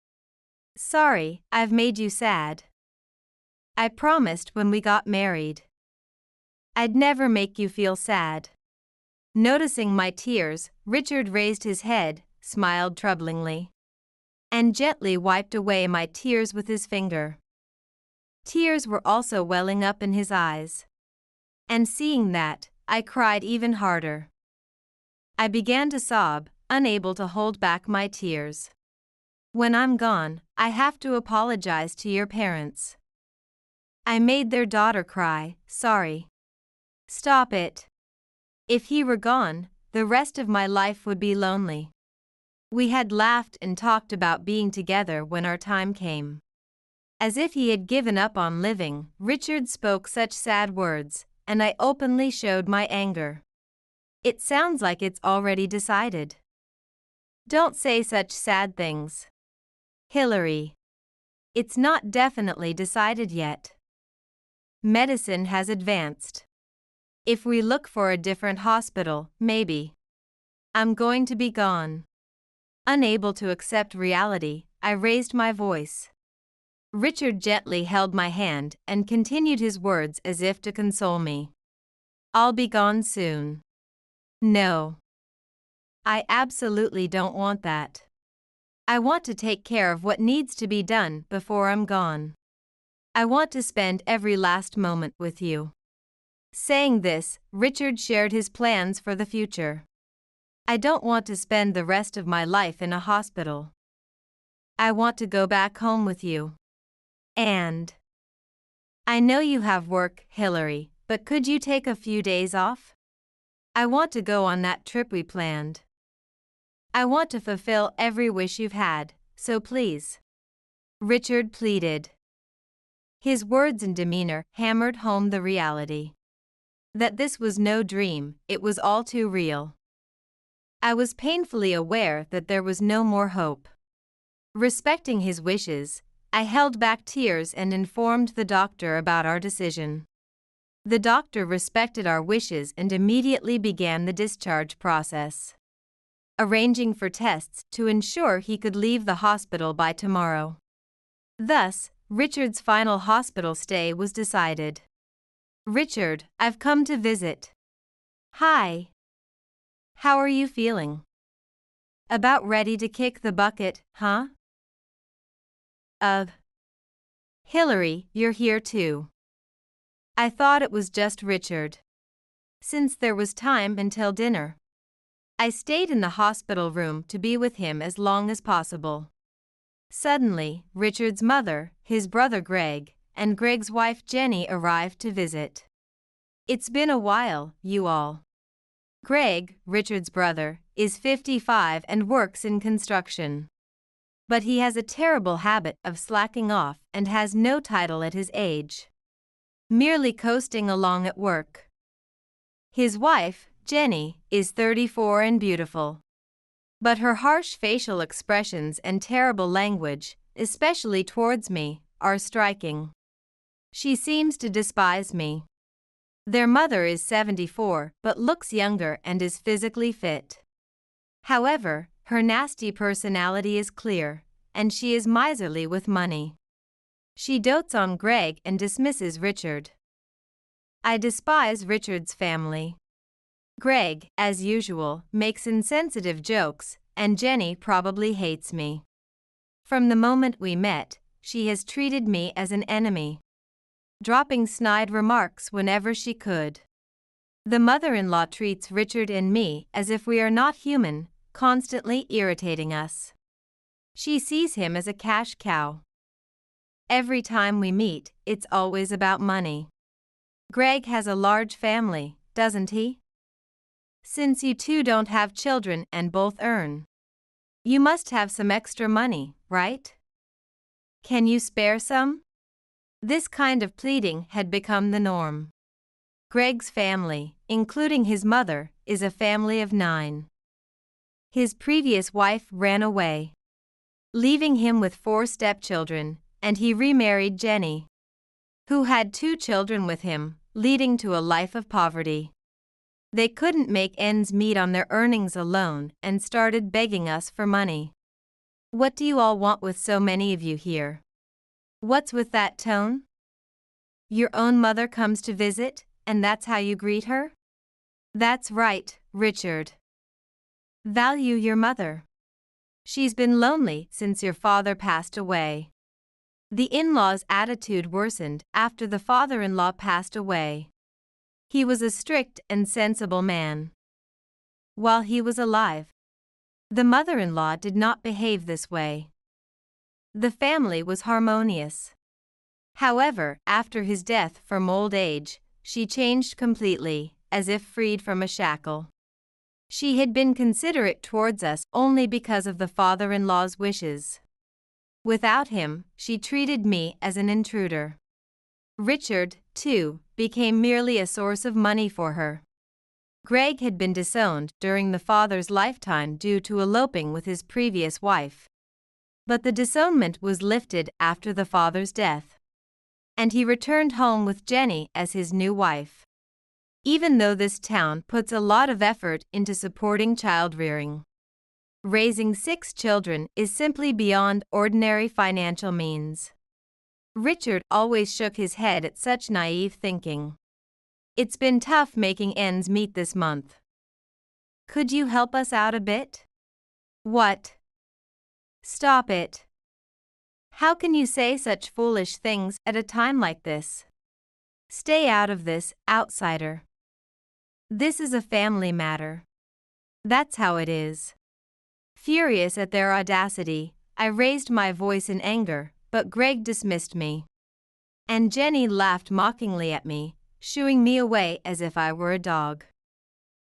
Sorry, I've made you sad. I promised when we got married I'd never make you feel sad. Noticing my tears, Richard raised his head, smiled troublingly, and gently wiped away my tears with his finger. Tears were also welling up in his eyes. And seeing that, I cried even harder. I began to sob, unable to hold back my tears. When I'm gone, I have to apologize to your parents. I made their daughter cry, sorry. Stop it. If he were gone, the rest of my life would be lonely. We had laughed and talked about being together when our time came. As if he had given up on living, Richard spoke such sad words, and I openly showed my anger. It sounds like it's already decided. Don't say such sad things. Hillary. It's not definitely decided yet. Medicine has advanced. If we look for a different hospital, maybe. I'm going to be gone. Unable to accept reality, I raised my voice. Richard gently held my hand and continued his words as if to console me. I'll be gone soon. No. I absolutely don't want that. I want to take care of what needs to be done before I'm gone. I want to spend every last moment with you. Saying this, Richard shared his plans for the future. I don't want to spend the rest of my life in a hospital. I want to go back home with you. And I know you have work, Hillary, but could you take a few days off? I want to go on that trip we planned. I want to fulfill every wish you've had, so please. Richard pleaded. His words and demeanor hammered home the reality. That this was no dream, it was all too real. I was painfully aware that there was no more hope. Respecting his wishes, I held back tears and informed the doctor about our decision. The doctor respected our wishes and immediately began the discharge process, arranging for tests to ensure he could leave the hospital by tomorrow. Thus, Richard's final hospital stay was decided. Richard, I've come to visit. Hi. How are you feeling? About ready to kick the bucket, huh? Hillary, you're here too. I thought it was just Richard. Since there was time until dinner, I stayed in the hospital room to be with him as long as possible. Suddenly, Richard's mother, his brother Greg, and Greg's wife Jenny arrived to visit. It's been a while, you all. Greg, Richard's brother, is 55 and works in construction. But he has a terrible habit of slacking off and has no title at his age. Merely coasting along at work. His wife, Jenny, is 34 and beautiful. But her harsh facial expressions and terrible language, especially towards me, are striking. She seems to despise me. Their mother is 74 but looks younger and is physically fit. However, her nasty personality is clear, and she is miserly with money. She dotes on Greg and dismisses Richard. I despise Richard's family. Greg, as usual, makes insensitive jokes, and Jenny probably hates me. From the moment we met, she has treated me as an enemy, dropping snide remarks whenever she could. The mother-in-law treats Richard and me as if we are not human, constantly irritating us. She sees him as a cash cow. every time we meet, it's always about money. Greg has a large family, doesn't he? Since you two don't have children and both earn, you must have some extra money, right? Can you spare some? This kind of pleading had become the norm. Greg's family, including his mother, is a family of 9. His previous wife ran away, leaving him with 4 stepchildren, and he remarried Jenny, who had 2 children with him, leading to a life of poverty. They couldn't make ends meet on their earnings alone and started begging us for money. What do you all want with so many of you here? What's with that tone? Your own mother comes to visit, and that's how you greet her? That's right, Richard. Value your mother. She's been lonely since your father passed away. The in-law's attitude worsened after the father-in-law passed away. He was a strict and sensible man. While he was alive, the mother-in-law did not behave this way. The family was harmonious. However, after his death from old age, she changed completely, as if freed from a shackle. She had been considerate towards us only because of the father-in-law's wishes. Without him, she treated me as an intruder. Richard, too, became merely a source of money for her. Greg had been disowned during the father's lifetime due to eloping with his previous wife. But the disownment was lifted after the father's death, and he returned home with Jenny as his new wife. Even though this town puts a lot of effort into supporting child-rearing, raising 6 children is simply beyond ordinary financial means. Richard always shook his head at such naive thinking. It's been tough making ends meet this month. Could you help us out a bit? What? Stop it. How can you say such foolish things at a time like this? Stay out of this, outsider. This is a family matter. That's how it is. Furious at their audacity, I raised my voice in anger, but Greg dismissed me. And Jenny laughed mockingly at me, shooing me away as if I were a dog.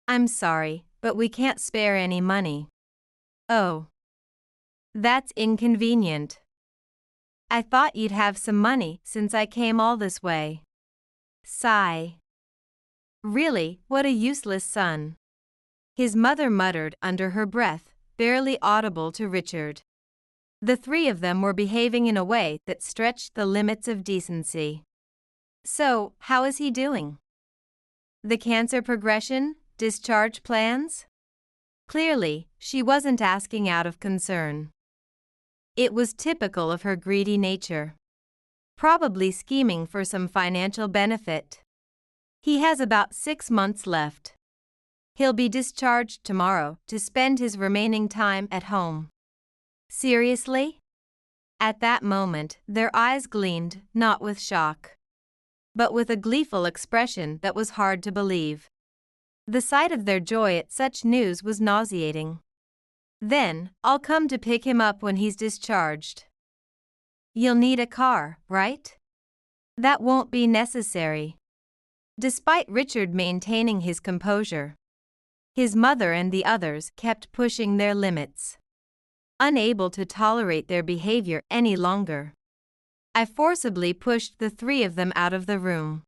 I'm sorry, but we can't spare any money. Oh. That's inconvenient. I thought you'd have some money since I came all this way. Sigh. Really, what a useless son. His mother muttered under her breath, barely audible to Richard. The 3 of them were behaving in a way that stretched the limits of decency. So, how is he doing? The cancer progression, discharge plans? Clearly, she wasn't asking out of concern. It was typical of her greedy nature. Probably scheming for some financial benefit. He has about 6 months left. He'll be discharged tomorrow to spend his remaining time at home. Seriously? At that moment, their eyes gleamed, not with shock, but with a gleeful expression that was hard to believe. The sight of their joy at such news was nauseating. Then, I'll come to pick him up when he's discharged. You'll need a car, right? That won't be necessary. Despite Richard maintaining his composure, his mother and the others kept pushing their limits. Unable to tolerate their behavior any longer, I forcibly pushed the 3 of them out of the room.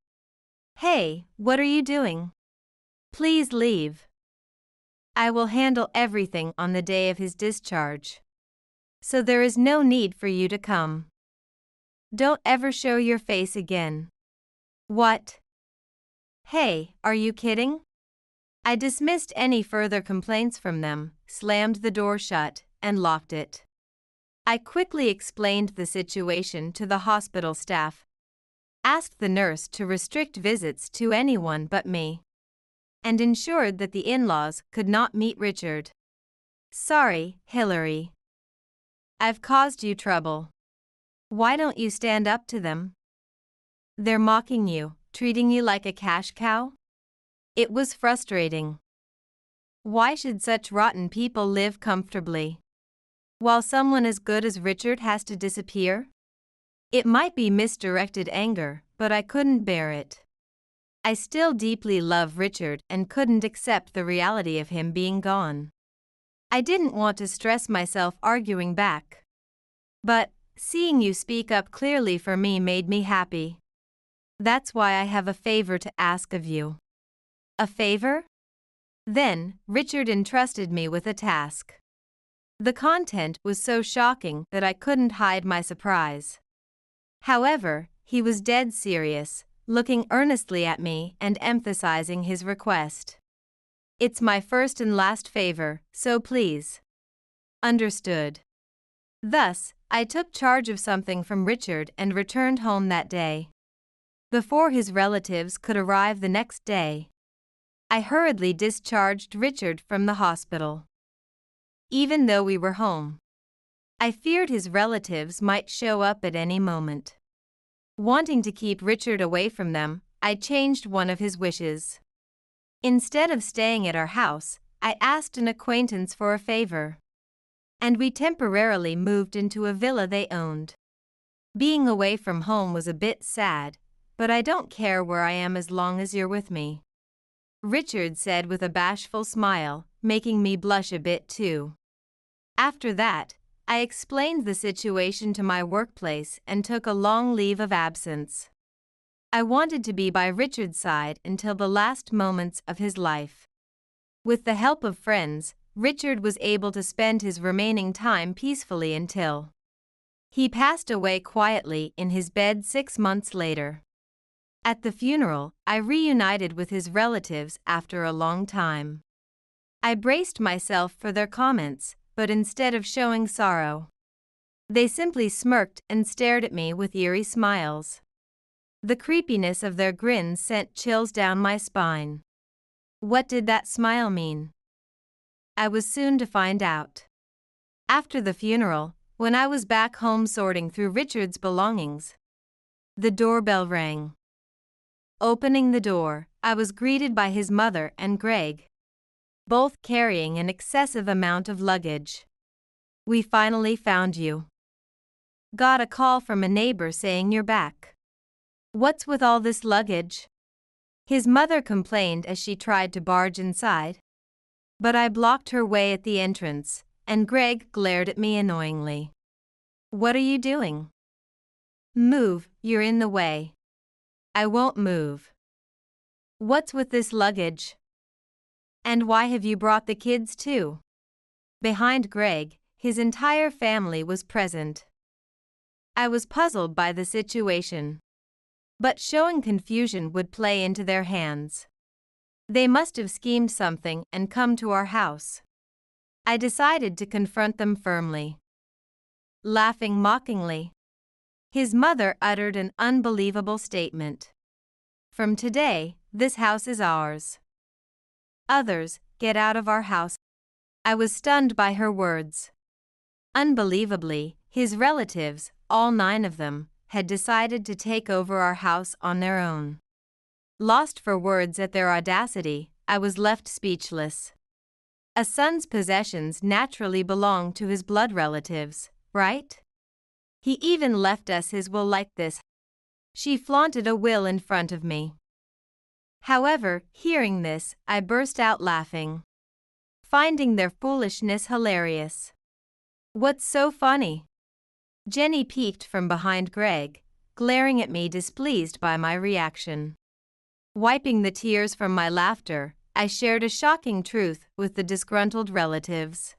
Hey, what are you doing? Please leave. I will handle everything on the day of his discharge. So there is no need for you to come. Don't ever show your face again. What? Hey, are you kidding? I dismissed any further complaints from them, slammed the door shut, and locked it. I quickly explained the situation to the hospital staff, asked the nurse to restrict visits to anyone but me, and ensured that the in-laws could not meet Richard. Sorry, Hillary. I've caused you trouble. Why don't you stand up to them? They're mocking you, treating you like a cash cow? It was frustrating. Why should such rotten people live comfortably, while someone as good as Richard has to disappear? It might be misdirected anger, but I couldn't bear it. I still deeply love Richard and couldn't accept the reality of him being gone. I didn't want to stress myself arguing back. But seeing you speak up clearly for me made me happy. That's why I have a favor to ask of you. A favor? Then, Richard entrusted me with a task. The content was so shocking that I couldn't hide my surprise. However, he was dead serious, looking earnestly at me and emphasizing his request. It's my first and last favor, so please. Understood. Thus, I took charge of something from Richard and returned home that day. Before his relatives could arrive the next day, I hurriedly discharged Richard from the hospital. Even though we were home, I feared his relatives might show up at any moment. Wanting to keep Richard away from them, I changed one of his wishes. Instead of staying at our house, I asked an acquaintance for a favor. And we temporarily moved into a villa they owned. Being away from home was a bit sad, but I don't care where I am as long as you're with me. Richard said with a bashful smile, making me blush a bit too. After that, I explained the situation to my workplace and took a long leave of absence. I wanted to be by Richard's side until the last moments of his life. With the help of friends, Richard was able to spend his remaining time peacefully until he passed away quietly in his bed 6 months later. At the funeral, I reunited with his relatives after a long time. I braced myself for their comments, but instead of showing sorrow, they simply smirked and stared at me with eerie smiles. The creepiness of their grins sent chills down my spine. What did that smile mean? I was soon to find out. After the funeral, when I was back home sorting through Richard's belongings, the doorbell rang. Opening the door, I was greeted by his mother and Greg, both carrying an excessive amount of luggage. We finally found you. Got a call from a neighbor saying you're back. What's with all this luggage? His mother complained as she tried to barge inside. But I blocked her way at the entrance, and Greg glared at me annoyingly. What are you doing? Move, you're in the way. I won't move. What's with this luggage? And why have you brought the kids too? Behind Greg, his entire family was present. I was puzzled by the situation. But showing confusion would play into their hands. They must have schemed something and come to our house. I decided to confront them firmly. Laughing mockingly, his mother uttered an unbelievable statement. From today, this house is ours. Others, get out of our house. I was stunned by her words. Unbelievably, his relatives, all 9 of them, had decided to take over our house on their own. Lost for words at their audacity, I was left speechless. A son's possessions naturally belong to his blood relatives, right? He even left us his will like this. She flaunted a will in front of me. However, hearing this, I burst out laughing, finding their foolishness hilarious. What's so funny? Jenny peeked from behind Greg, glaring at me displeased by my reaction. Wiping the tears from my laughter, I shared a shocking truth with the disgruntled relatives.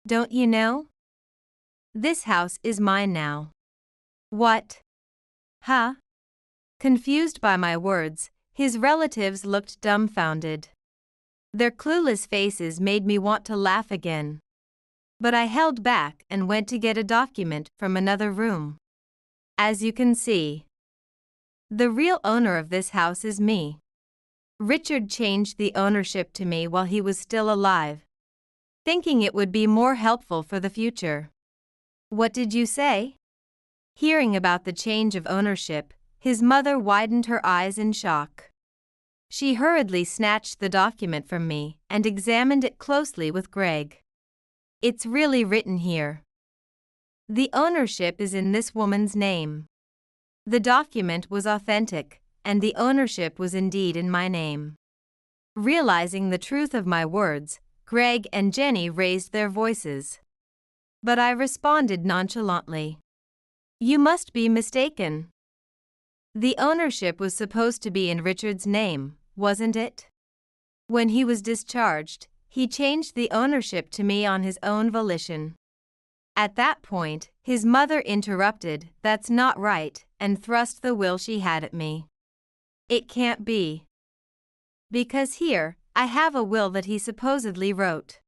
Don't you know? This house is mine now. What? Huh? Confused by my words, his relatives looked dumbfounded. Their clueless faces made me want to laugh again. But I held back and went to get a document from another room. As you can see, the real owner of this house is me. Richard changed the ownership to me while he was still alive, thinking it would be more helpful for the future. What did you say? Hearing about the change of ownership, his mother widened her eyes in shock. She hurriedly snatched the document from me and examined it closely with Greg. It's really written here. The ownership is in this woman's name. The document was authentic, and the ownership was indeed in my name. Realizing the truth of my words, Greg and Jenny raised their voices. But I responded nonchalantly. You must be mistaken. The ownership was supposed to be in Richard's name, wasn't it? When he was discharged, he changed the ownership to me on his own volition. At that point, his mother interrupted, "That's not right," and thrust the will she had at me. It can't be. Because here, I have a will that he supposedly wrote.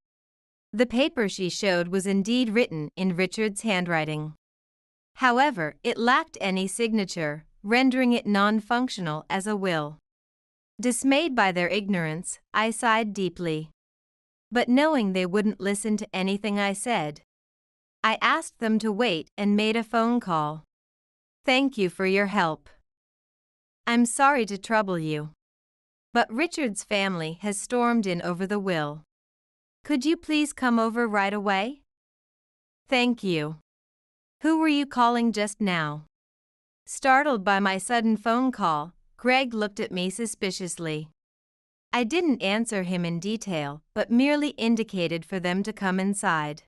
The paper she showed was indeed written in Richard's handwriting. However, it lacked any signature, rendering it non-functional as a will. Dismayed by their ignorance, I sighed deeply. But knowing they wouldn't listen to anything I said, I asked them to wait and made a phone call. Thank you for your help. I'm sorry to trouble you, but Richard's family has stormed in over the will. Could you please come over right away? Thank you. Who were you calling just now? Startled by my sudden phone call, Greg looked at me suspiciously. I didn't answer him in detail, but merely indicated for them to come inside.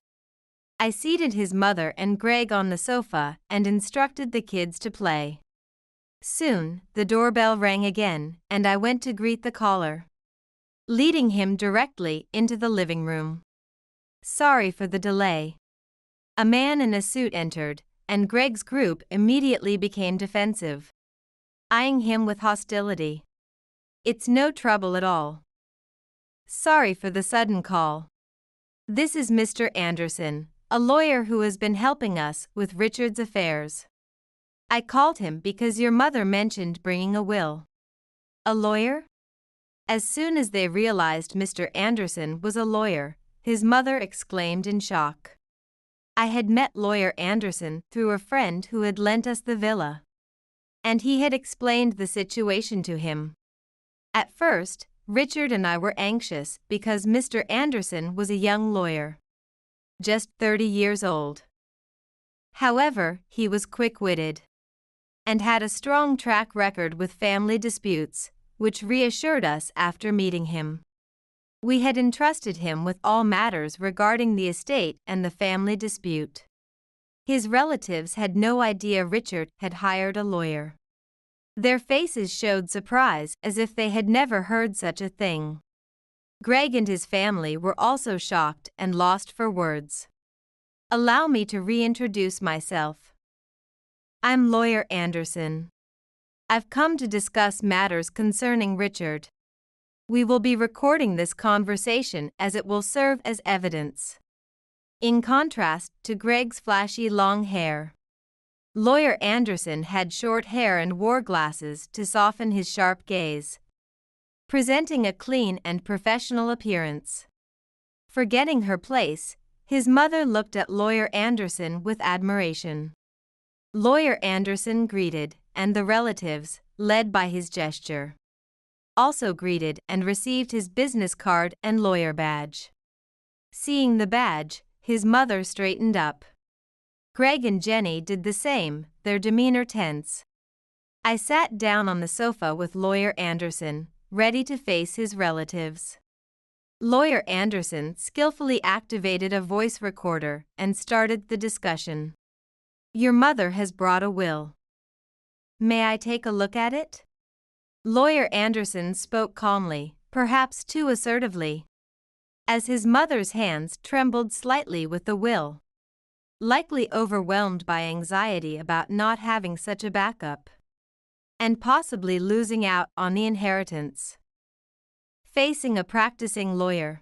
I seated his mother and Greg on the sofa and instructed the kids to play. Soon, the doorbell rang again, and I went to greet the caller, leading him directly into the living room. Sorry for the delay. A man in a suit entered, and Greg's group immediately became defensive, eyeing him with hostility. It's no trouble at all. Sorry for the sudden call. This is Mr. Anderson, a lawyer who has been helping us with Richard's affairs. I called him because your mother mentioned bringing a will. A lawyer? As soon as they realized Mr. Anderson was a lawyer, his mother exclaimed in shock. I had met Lawyer Anderson through a friend who had lent us the villa, and he had explained the situation to him. At first, Richard and I were anxious because Mr. Anderson was a young lawyer, just 30 years old. However, he was quick-witted and had a strong track record with family disputes, which reassured us after meeting him. We had entrusted him with all matters regarding the estate and the family dispute. His relatives had no idea Richard had hired a lawyer. Their faces showed surprise as if they had never heard such a thing. Greg and his family were also shocked and lost for words. Allow me to reintroduce myself. I'm Lawyer Anderson. I've come to discuss matters concerning Richard. We will be recording this conversation as it will serve as evidence. In contrast to Greg's flashy long hair, Lawyer Anderson had short hair and wore glasses to soften his sharp gaze, presenting a clean and professional appearance. Forgetting her place, his mother looked at Lawyer Anderson with admiration. Lawyer Anderson greeted, and the relatives, led by his gesture, also greeted and received his business card and lawyer badge. Seeing the badge, his mother straightened up. Greg and Jenny did the same, their demeanor tense. I sat down on the sofa with Lawyer Anderson, ready to face his relatives. Lawyer Anderson skillfully activated a voice recorder and started the discussion. Your mother has brought a will. May I take a look at it? Lawyer Anderson spoke calmly, perhaps too assertively, as his mother's hands trembled slightly with the will, likely overwhelmed by anxiety about not having such a backup, and possibly losing out on the inheritance. Facing a practicing lawyer,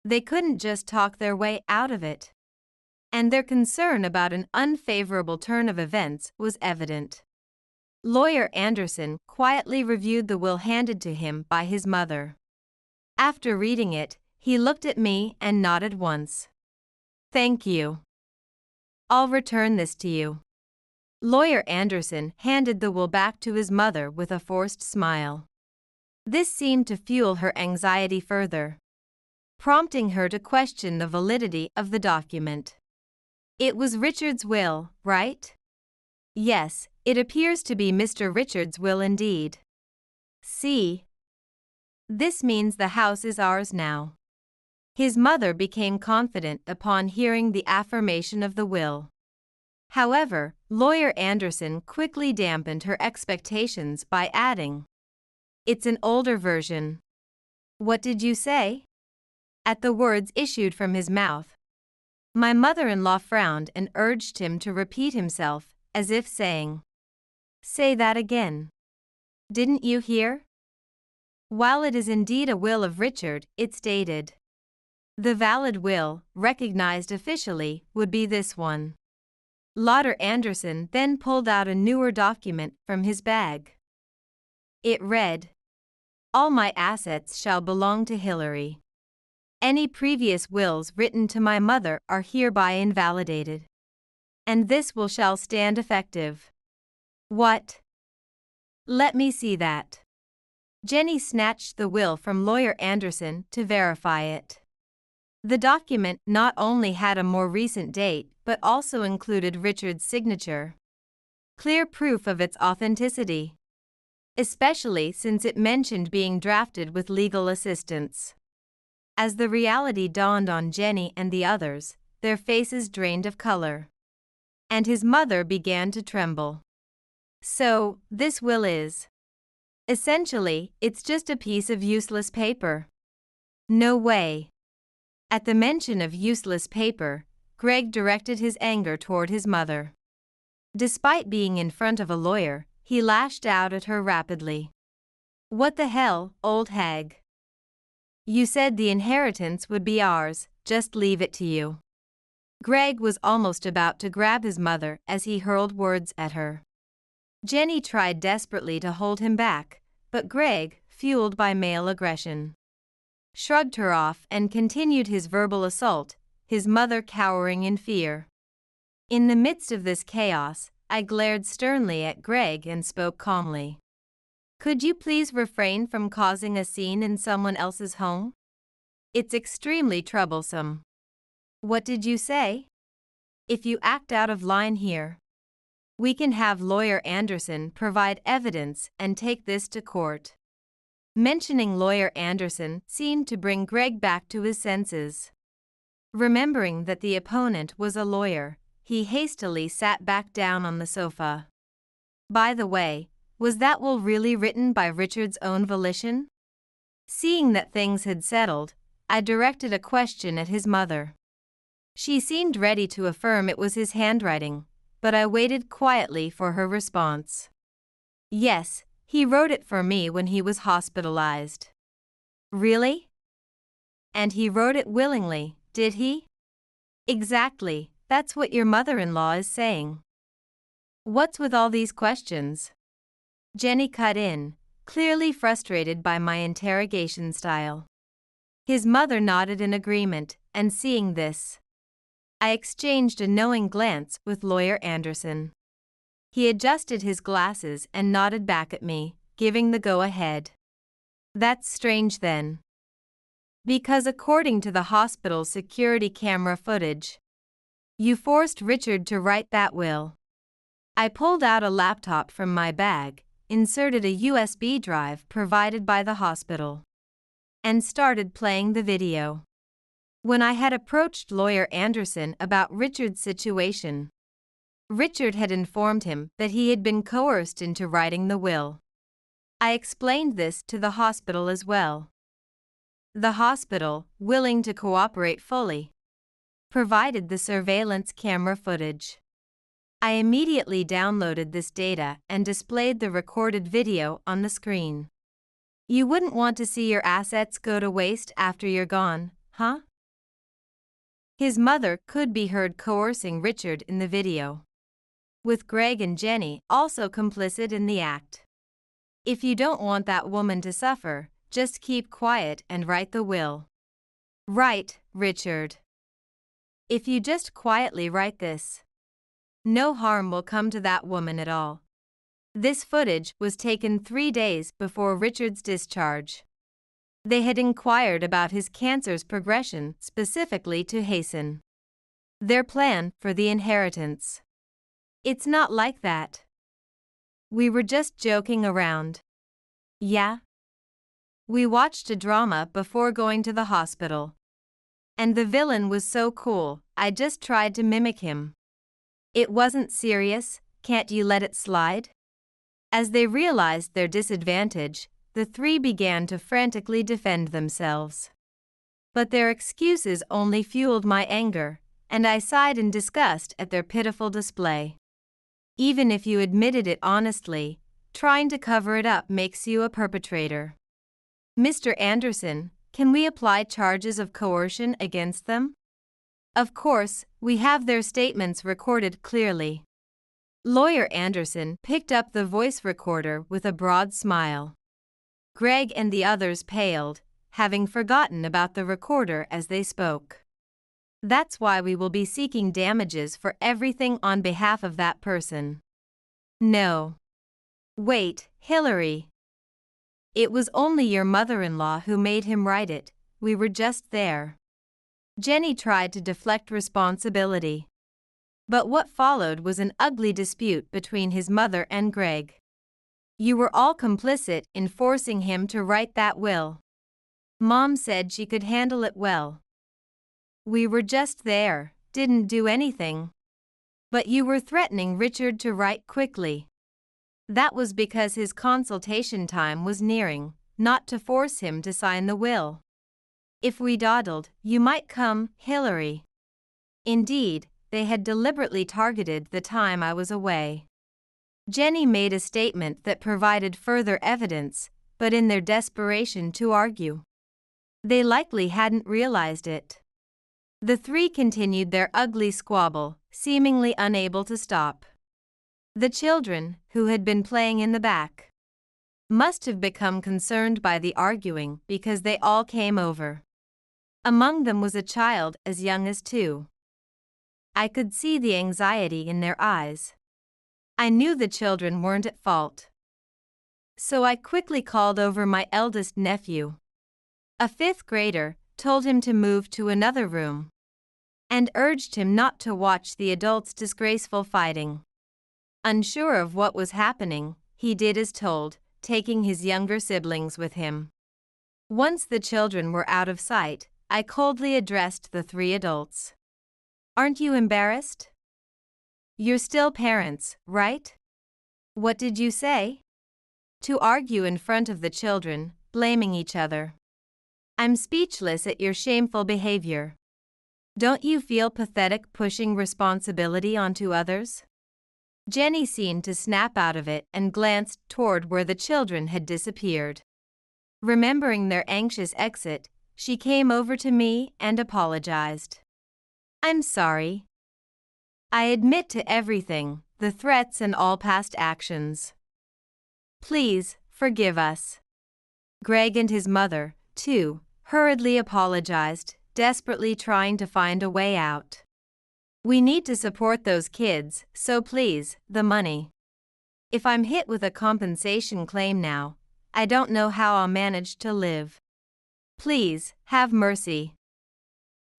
they couldn't just talk their way out of it, and their concern about an unfavorable turn of events was evident. Lawyer Anderson quietly reviewed the will handed to him by his mother. After reading it, he looked at me and nodded once. Thank you. I'll return this to you. Lawyer Anderson handed the will back to his mother with a forced smile. This seemed to fuel her anxiety further, prompting her to question the validity of the document. It was Richard's will, right? Yes, it appears to be Mr. Richard's will indeed. See? This means the house is ours now. His mother became confident upon hearing the affirmation of the will. However, Lawyer Anderson quickly dampened her expectations by adding, "It's an older version." "What did you say?" At the words issued from his mouth, my mother-in-law frowned and urged him to repeat himself, as if saying, "Say that again. Didn't you hear?" While it is indeed a will of Richard, it stated, the valid will, recognized officially, would be this one. Lawyer Anderson then pulled out a newer document from his bag. It read, "All my assets shall belong to Hillary. Any previous wills written to my mother are hereby invalidated. And this will shall stand effective." What? Let me see that. Jenny snatched the will from Lawyer Anderson to verify it. The document not only had a more recent date but also included Richard's signature. Clear proof of its authenticity. Especially since it mentioned being drafted with legal assistance. As the reality dawned on Jenny and the others, their faces drained of color. And his mother began to tremble. So, this will is. Essentially, it's just a piece of useless paper. No way. At the mention of useless paper, Greg directed his anger toward his mother. Despite being in front of a lawyer, he lashed out at her rapidly. "What the hell, old hag? You said the inheritance would be ours, just leave it to you." Greg was almost about to grab his mother as he hurled words at her. Jenny tried desperately to hold him back, but Greg, fueled by male aggression, shrugged her off and continued his verbal assault, his mother cowering in fear. In the midst of this chaos, I glared sternly at Greg and spoke calmly. "Could you please refrain from causing a scene in someone else's home? It's extremely troublesome." "What did you say?" "If you act out of line here, we can have Lawyer Anderson provide evidence and take this to court." Mentioning Lawyer Anderson seemed to bring Greg back to his senses. Remembering that the opponent was a lawyer, he hastily sat back down on the sofa. By the way, was that will really written by Richard's own volition? Seeing that things had settled, I directed a question at his mother. She seemed ready to affirm it was his handwriting, but I waited quietly for her response. "Yes, he wrote it for me when he was hospitalized." "Really? And he wrote it willingly, did he?" "Exactly, that's what your mother-in-law is saying." "What's with all these questions?" Jenny cut in, clearly frustrated by my interrogation style. His mother nodded in agreement, and seeing this, I exchanged a knowing glance with Lawyer Anderson. He adjusted his glasses and nodded back at me, giving the go-ahead. "That's strange then. Because according to the hospital's security camera footage, you forced Richard to write that will." I pulled out a laptop from my bag, inserted a USB drive provided by the hospital, and started playing the video. When I had approached Lawyer Anderson about Richard's situation, Richard had informed him that he had been coerced into writing the will. I explained this to the hospital as well. The hospital, willing to cooperate fully, provided the surveillance camera footage. I immediately downloaded this data and displayed the recorded video on the screen. "You wouldn't want to see your assets go to waste after you're gone, huh?" His mother could be heard coercing Richard in the video, with Greg and Jenny also complicit in the act. "If you don't want that woman to suffer, just keep quiet and write the will." "Right, Richard. If you just quietly write this, no harm will come to that woman at all." This footage was taken 3 days before Richard's discharge. They had inquired about his cancer's progression specifically to hasten Their plan for the inheritance. It's not like that. We were just joking around. Yeah? We watched a drama before going to the hospital. And the villain was so cool, I just tried to mimic him. It wasn't serious, can't you let it slide? As they realized their disadvantage, the three began to frantically defend themselves. But their excuses only fueled my anger, and I sighed in disgust at their pitiful display. Even if you admitted it honestly, trying to cover it up makes you a perpetrator. Mr. Anderson, can we apply charges of coercion against them? Of course, we have their statements recorded clearly. Lawyer Anderson picked up the voice recorder with a broad smile. Greg and the others paled, having forgotten about the recorder as they spoke. That's why we will be seeking damages for everything on behalf of that person. No. Wait, Hillary. It was only your mother-in-law who made him write it, we were just there. Jenny tried to deflect responsibility. But what followed was an ugly dispute between his mother and Greg. You were all complicit in forcing him to write that will. Mom said she could handle it well. We were just there, didn't do anything. But you were threatening Richard to write quickly. That was because his consultation time was nearing, not to force him to sign the will. If we dawdled, you might come, Hillary. Indeed, they had deliberately targeted the time I was away. Jenny made a statement that provided further evidence, but in their desperation to argue, they likely hadn't realized it. The three continued their ugly squabble, seemingly unable to stop. The children, who had been playing in the back, must have become concerned by the arguing because they all came over. Among them was a child as young as 2. I could see the anxiety in their eyes. I knew the children weren't at fault. So I quickly called over my eldest nephew. A 5th grader, told him to move to another room, and urged him not to watch the adults' disgraceful fighting. Unsure of what was happening, he did as told, taking his younger siblings with him. Once the children were out of sight, I coldly addressed the 3 adults. Aren't you embarrassed? You're still parents, right? What did you say? To argue in front of the children, blaming each other. I'm speechless at your shameful behavior. Don't you feel pathetic pushing responsibility onto others? Jenny seemed to snap out of it and glanced toward where the children had disappeared. Remembering their anxious exit, she came over to me and apologized. I'm sorry. I admit to everything, the threats and all past actions. Please, forgive us. Greg and his mother, too, hurriedly apologized, desperately trying to find a way out. We need to support those kids, so please, the money. If I'm hit with a compensation claim now, I don't know how I'll manage to live. Please, have mercy.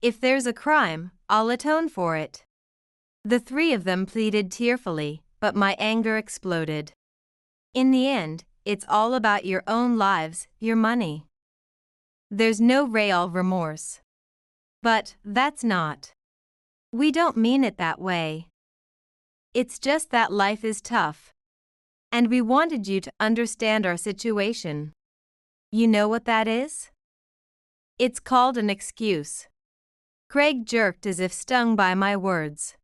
If there's a crime, I'll atone for it. The 3 of them pleaded tearfully, but my anger exploded. In the end, it's all about your own lives, your money. There's no real remorse. But that's not. We don't mean it that way. It's just that life is tough. And we wanted you to understand our situation. You know what that is? It's called an excuse. Craig jerked as if stung by my words.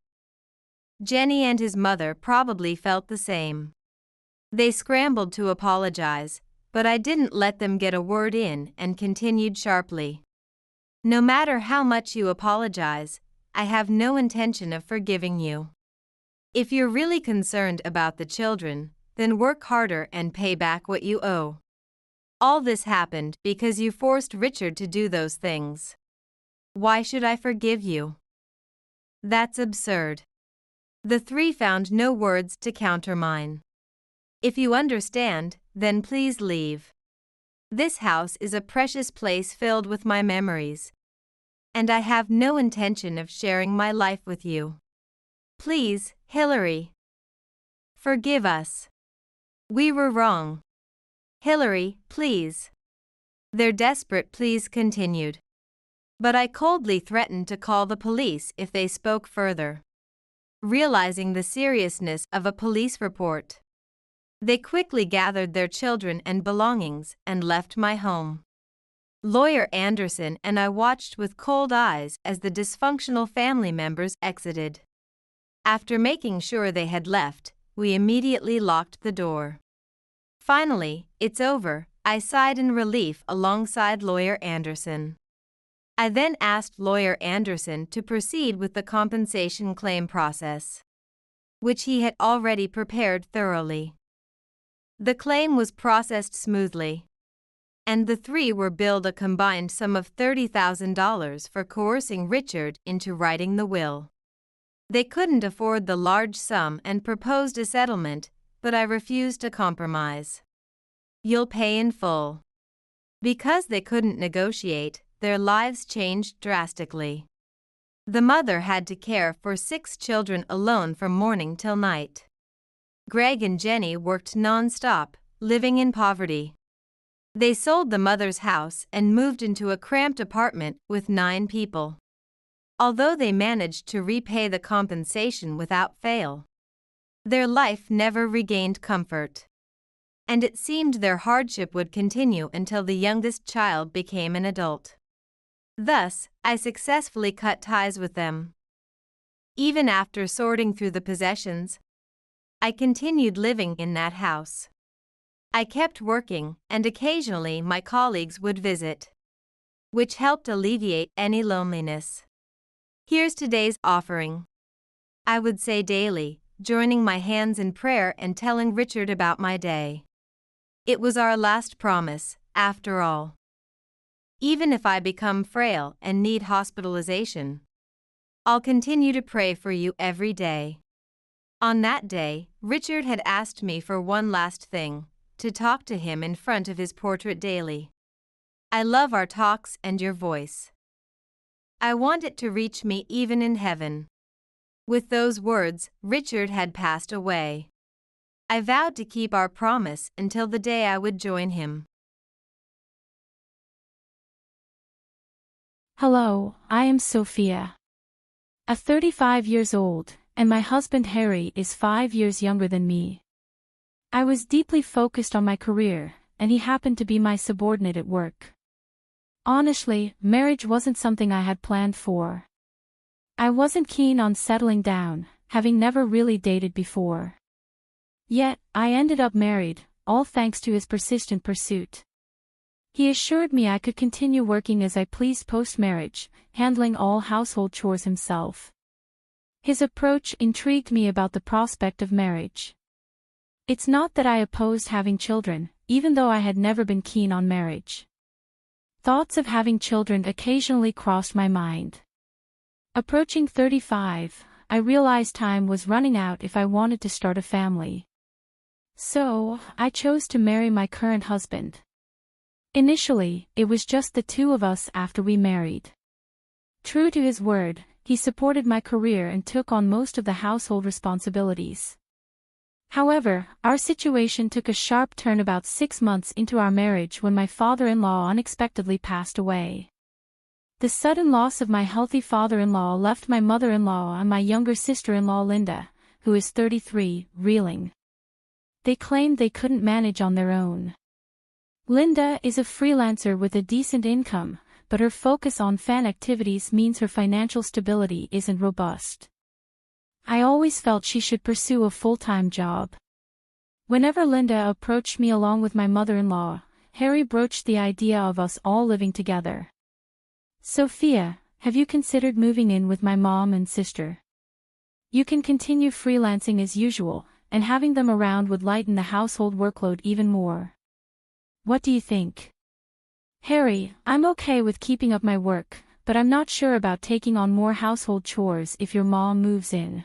Jenny and his mother probably felt the same. They scrambled to apologize, but I didn't let them get a word in and continued sharply. No matter how much you apologize, I have no intention of forgiving you. If you're really concerned about the children, then work harder and pay back what you owe. All this happened because you forced Richard to do those things. Why should I forgive you? That's absurd. The 3 found no words to counter mine. If you understand, then please leave. This house is a precious place filled with my memories. and I have no intention of sharing my life with you. Please, Hillary. Forgive us. We were wrong. Hillary, please. Their desperate pleas continued. But I coldly threatened to call the police if they spoke further. Realizing the seriousness of a police report, they quickly gathered their children and belongings and left my home. Lawyer Anderson and I watched with cold eyes as the dysfunctional family members exited. After making sure they had left, we immediately locked the door. Finally, it's over, I sighed in relief alongside Lawyer Anderson. I then asked Lawyer Anderson to proceed with the compensation claim process, which he had already prepared thoroughly. The claim was processed smoothly, and the three were billed a combined sum of $30,000 for coercing Richard into writing the will. They couldn't afford the large sum and proposed a settlement, but I refused to compromise. You'll pay in full. Because they couldn't negotiate, their lives changed drastically. The mother had to care for 6 children alone from morning till night. Greg and Jenny worked non-stop, living in poverty. They sold the mother's house and moved into a cramped apartment with 9 people. Although they managed to repay the compensation without fail, their life never regained comfort. And it seemed their hardship would continue until the youngest child became an adult. Thus, I successfully cut ties with them. Even after sorting through the possessions, I continued living in that house. I kept working, and occasionally my colleagues would visit, which helped alleviate any loneliness. Here's today's offering. I would say daily, joining my hands in prayer and telling Richard about my day. It was our last promise, after all. Even if I become frail and need hospitalization, I'll continue to pray for you every day. On that day, Richard had asked me for one last thing, to talk to him in front of his portrait daily. I love our talks and your voice. I want it to reach me even in heaven. With those words, Richard had passed away. I vowed to keep our promise until the day I would join him. Hello, I am Sophia. I'm 35 years old, and my husband Harry is 5 years younger than me. I was deeply focused on my career, and he happened to be my subordinate at work. Honestly, marriage wasn't something I had planned for. I wasn't keen on settling down, having never really dated before. Yet, I ended up married, all thanks to his persistent pursuit. He assured me I could continue working as I pleased post-marriage, handling all household chores himself. His approach intrigued me about the prospect of marriage. It's not that I opposed having children, even though I had never been keen on marriage. Thoughts of having children occasionally crossed my mind. Approaching 35, I realized time was running out if I wanted to start a family. So, I chose to marry my current husband. Initially, it was just the two of us after we married. True to his word, he supported my career and took on most of the household responsibilities. However, our situation took a sharp turn about 6 months into our marriage when my father-in-law unexpectedly passed away. The sudden loss of my healthy father-in-law left my mother-in-law and my younger sister-in-law Linda, who is 33, reeling. They claimed they couldn't manage on their own. Linda is a freelancer with a decent income, but her focus on fan activities means her financial stability isn't robust. I always felt she should pursue a full-time job. Whenever Linda approached me along with my mother-in-law, Harry broached the idea of us all living together. Sophia, have you considered moving in with my mom and sister? You can continue freelancing as usual, and having them around would lighten the household workload even more. What do you think? Harry, I'm okay with keeping up my work, but I'm not sure about taking on more household chores if your mom moves in.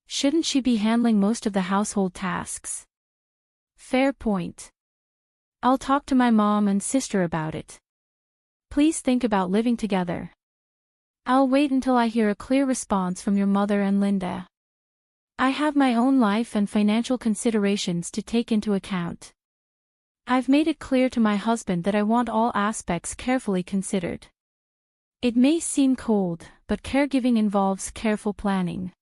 Shouldn't she be handling most of the household tasks? Fair point. I'll talk to my mom and sister about it. Please think about living together. I'll wait until I hear a clear response from your mother and Linda. I have my own life and financial considerations to take into account. I've made it clear to my husband that I want all aspects carefully considered. It may seem cold, but caregiving involves careful planning.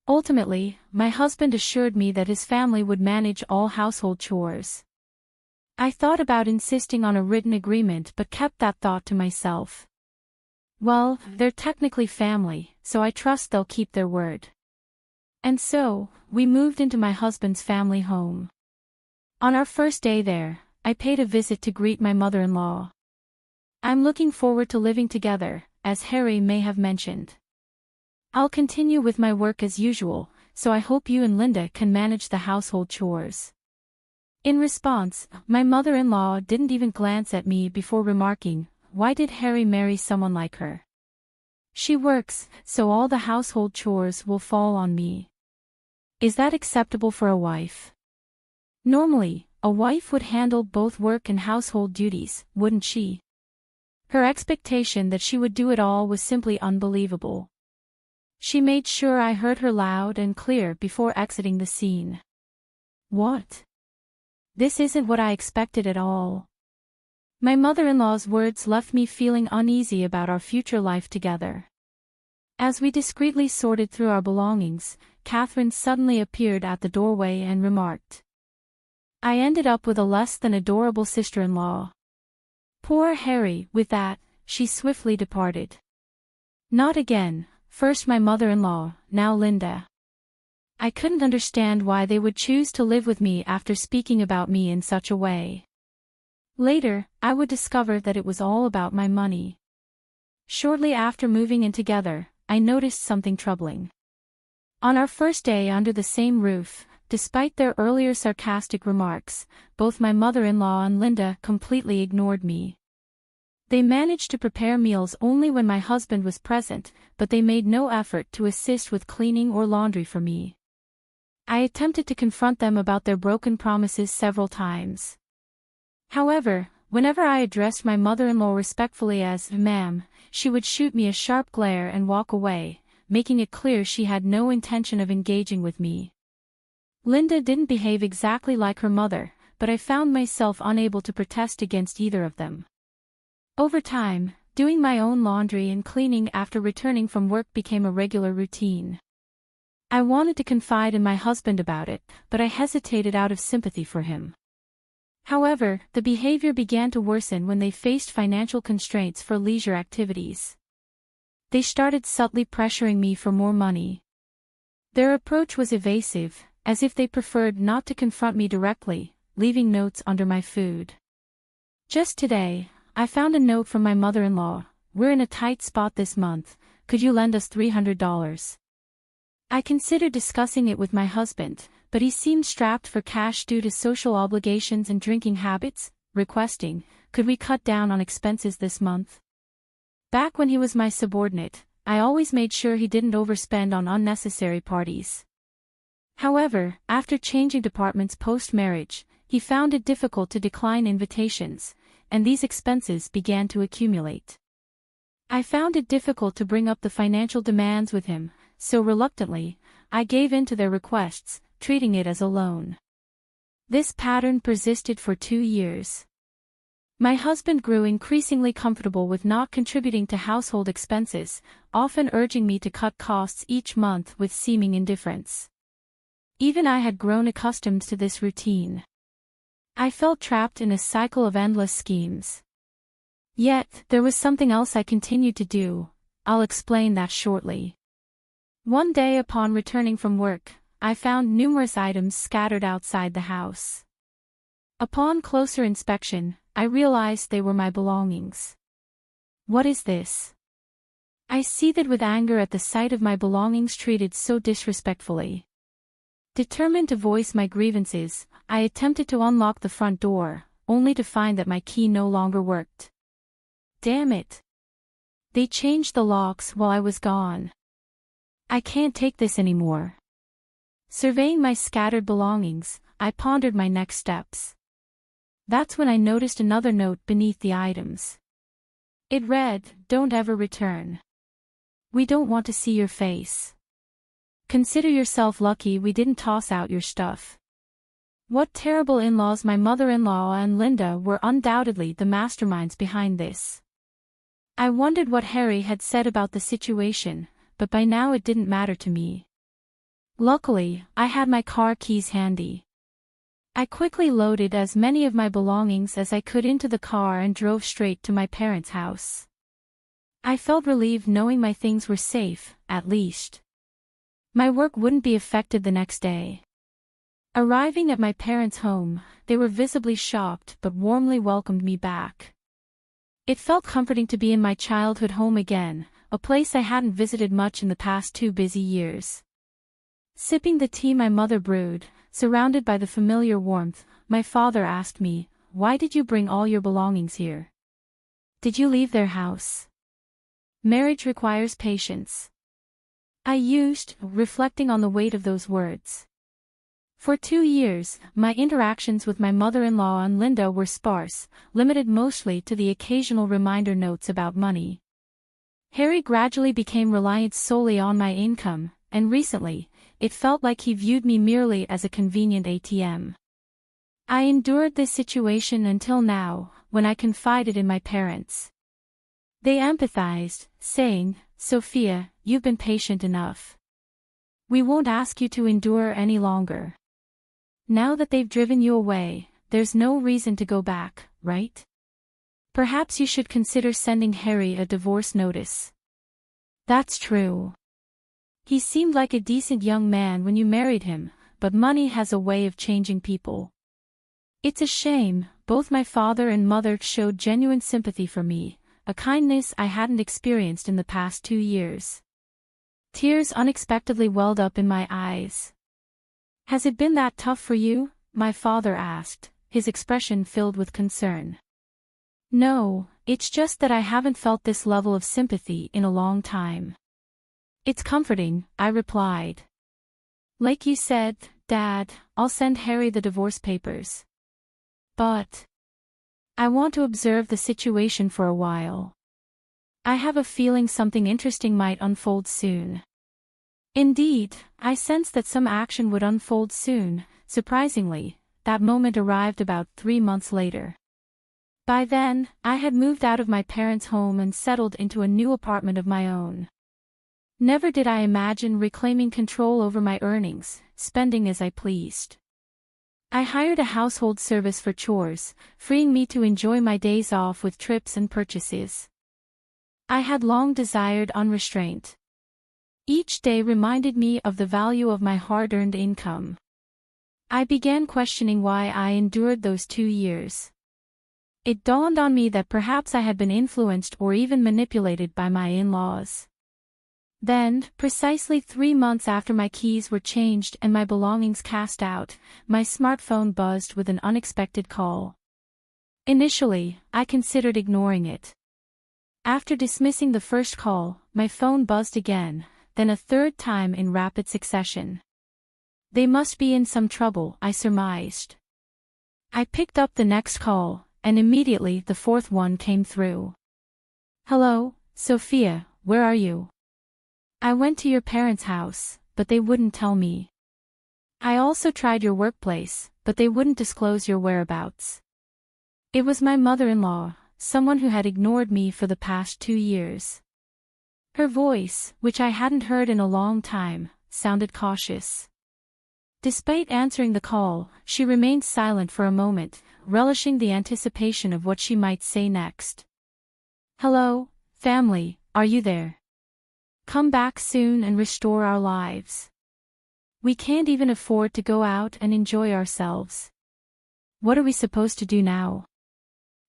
Ultimately, my husband assured me that his family would manage all household chores. I thought about insisting on a written agreement but kept that thought to myself. Well, they're technically family, so I trust they'll keep their word. And so, we moved into my husband's family home. On our first day there, I paid a visit to greet my mother-in-law. I'm looking forward to living together, as Harry may have mentioned. I'll continue with my work as usual, so I hope you and Linda can manage the household chores. In response, my mother-in-law didn't even glance at me before remarking, "Why did Harry marry someone like her? She works, so all the household chores will fall on me. Is that acceptable for a wife? Normally, a wife would handle both work and household duties, wouldn't she?" Her expectation that she would do it all was simply unbelievable. She made sure I heard her loud and clear before exiting the scene. What? This isn't what I expected at all. My mother-in-law's words left me feeling uneasy about our future life together. As we discreetly sorted through our belongings, Catherine suddenly appeared at the doorway and remarked, "I ended up with a less than adorable sister-in-law." Poor Harry. With that, she swiftly departed. Not again, first my mother-in-law, now Linda. I couldn't understand why they would choose to live with me after speaking about me in such a way. Later, I would discover that it was all about my money. Shortly after moving in together, I noticed something troubling. On our first day under the same roof, despite their earlier sarcastic remarks, both my mother-in-law and Linda completely ignored me. They managed to prepare meals only when my husband was present, but they made no effort to assist with cleaning or laundry for me. I attempted to confront them about their broken promises several times. However, whenever I addressed my mother-in-law respectfully as "ma'am," she would shoot me a sharp glare and walk away, making it clear she had no intention of engaging with me. Linda didn't behave exactly like her mother, but I found myself unable to protest against either of them. Over time, doing my own laundry and cleaning after returning from work became a regular routine. I wanted to confide in my husband about it, but I hesitated out of sympathy for him. However, the behavior began to worsen when they faced financial constraints for leisure activities. They started subtly pressuring me for more money. Their approach was evasive, as if they preferred not to confront me directly, leaving notes under my food. Just today, I found a note from my mother-in-law, "We're in a tight spot this month, could you lend us $300? I considered discussing it with my husband, but he seemed strapped for cash due to social obligations and drinking habits, requesting, "Could we cut down on expenses this month?" Back when he was my subordinate, I always made sure he didn't overspend on unnecessary parties. However, after changing departments post-marriage, he found it difficult to decline invitations, and these expenses began to accumulate. I found it difficult to bring up the financial demands with him, so reluctantly, I gave in to their requests, treating it as a loan. This pattern persisted for 2 years. My husband grew increasingly comfortable with not contributing to household expenses, often urging me to cut costs each month with seeming indifference. Even I had grown accustomed to this routine. I felt trapped in a cycle of endless schemes. Yet, there was something else I continued to do. I'll explain that shortly. One day upon returning from work, I found numerous items scattered outside the house. Upon closer inspection, I realized they were my belongings. What is this? I seethed with anger at the sight of my belongings treated so disrespectfully. Determined to voice my grievances, I attempted to unlock the front door, only to find that my key no longer worked. Damn it! They changed the locks while I was gone. I can't take this anymore. Surveying my scattered belongings, I pondered my next steps. That's when I noticed another note beneath the items. It read, "Don't ever return." We don't want to see your face. Consider yourself lucky we didn't toss out your stuff. What terrible in-laws. My mother-in-law and Linda were undoubtedly the masterminds behind this. I wondered what Harry had said about the situation, but by now it didn't matter to me. Luckily, I had my car keys handy. I quickly loaded as many of my belongings as I could into the car and drove straight to my parents' house. I felt relieved knowing my things were safe, at least. My work wouldn't be affected the next day. Arriving at my parents' home, they were visibly shocked but warmly welcomed me back. It felt comforting to be in my childhood home again, a place I hadn't visited much in the past 2 busy years. Sipping the tea my mother brewed, surrounded by the familiar warmth, my father asked me, "Why did you bring all your belongings here? Did you leave their house?" Marriage requires patience. I used, reflecting on the weight of those words. For 2 years, my interactions with my mother-in-law and Linda were sparse, limited mostly to the occasional reminder notes about money. Harry gradually became reliant solely on my income, and recently, it felt like he viewed me merely as a convenient ATM. I endured this situation until now, when I confided in my parents. They empathized, saying, "Sophia, you've been patient enough. We won't ask you to endure any longer. Now that they've driven you away, there's no reason to go back, right? Perhaps you should consider sending Harry a divorce notice." That's true. He seemed like a decent young man when you married him, but money has a way of changing people. It's a shame. Both my father and mother showed genuine sympathy for me, a kindness I hadn't experienced in the past 2 years. Tears unexpectedly welled up in my eyes. "Has it been that tough for you?" my father asked, his expression filled with concern. "No, it's just that I haven't felt this level of sympathy in a long time." "It's comforting," I replied. "Like you said, Dad, I'll send Harry the divorce papers. But I want to observe the situation for a while. I have a feeling something interesting might unfold soon." Indeed, I sensed that some action would unfold soon. Surprisingly, that moment arrived about 3 months later. By then, I had moved out of my parents' home and settled into a new apartment of my own. Never did I imagine reclaiming control over my earnings, spending as I pleased. I hired a household service for chores, freeing me to enjoy my days off with trips and purchases. I had long desired unrestraint. Each day reminded me of the value of my hard-earned income. I began questioning why I endured those 2 years. It dawned on me that perhaps I had been influenced or even manipulated by my in-laws. Then, precisely 3 months after my keys were changed and my belongings cast out, my smartphone buzzed with an unexpected call. Initially, I considered ignoring it. After dismissing the first call, my phone buzzed again, then a third time in rapid succession. They must be in some trouble, I surmised. I picked up the next call, and immediately the fourth one came through. "Hello, Sophia, where are you? I went to your parents' house, but they wouldn't tell me. I also tried your workplace, but they wouldn't disclose your whereabouts." It was my mother-in-law, someone who had ignored me for the past 2 years. Her voice, which I hadn't heard in a long time, sounded cautious. Despite answering the call, she remained silent for a moment, relishing the anticipation of what she might say next. "Hello, family, are you there? Come back soon and restore our lives. We can't even afford to go out and enjoy ourselves. What are we supposed to do now?"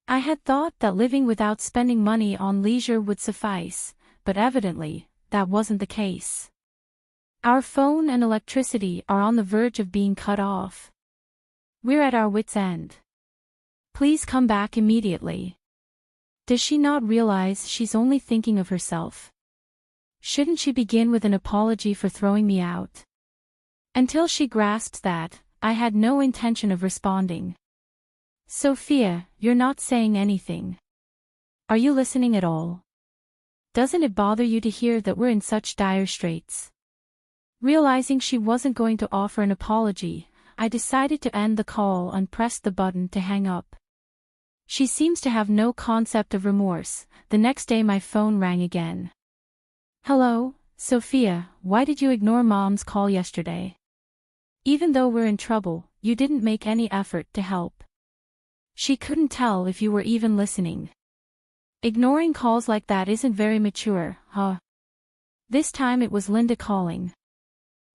I had thought that living without spending money on leisure would suffice, but evidently, that wasn't the case. Our phone and electricity are on the verge of being cut off. We're at our wits' end. Please come back immediately. Does she not realize she's only thinking of herself? Shouldn't she begin with an apology for throwing me out? Until she grasps that, I had no intention of responding. "Sophia, you're not saying anything. Are you listening at all?" Doesn't it bother you to hear that we're in such dire straits?" Realizing she wasn't going to offer an apology, I decided to end the call and pressed the button to hang up. She seems to have no concept of remorse. The next day my phone rang again. "Hello, Sophia, why did you ignore Mom's call yesterday? Even though we're in trouble, you didn't make any effort to help. She couldn't tell if you were even listening. Ignoring calls like that isn't very mature, huh?" This time it was Linda calling.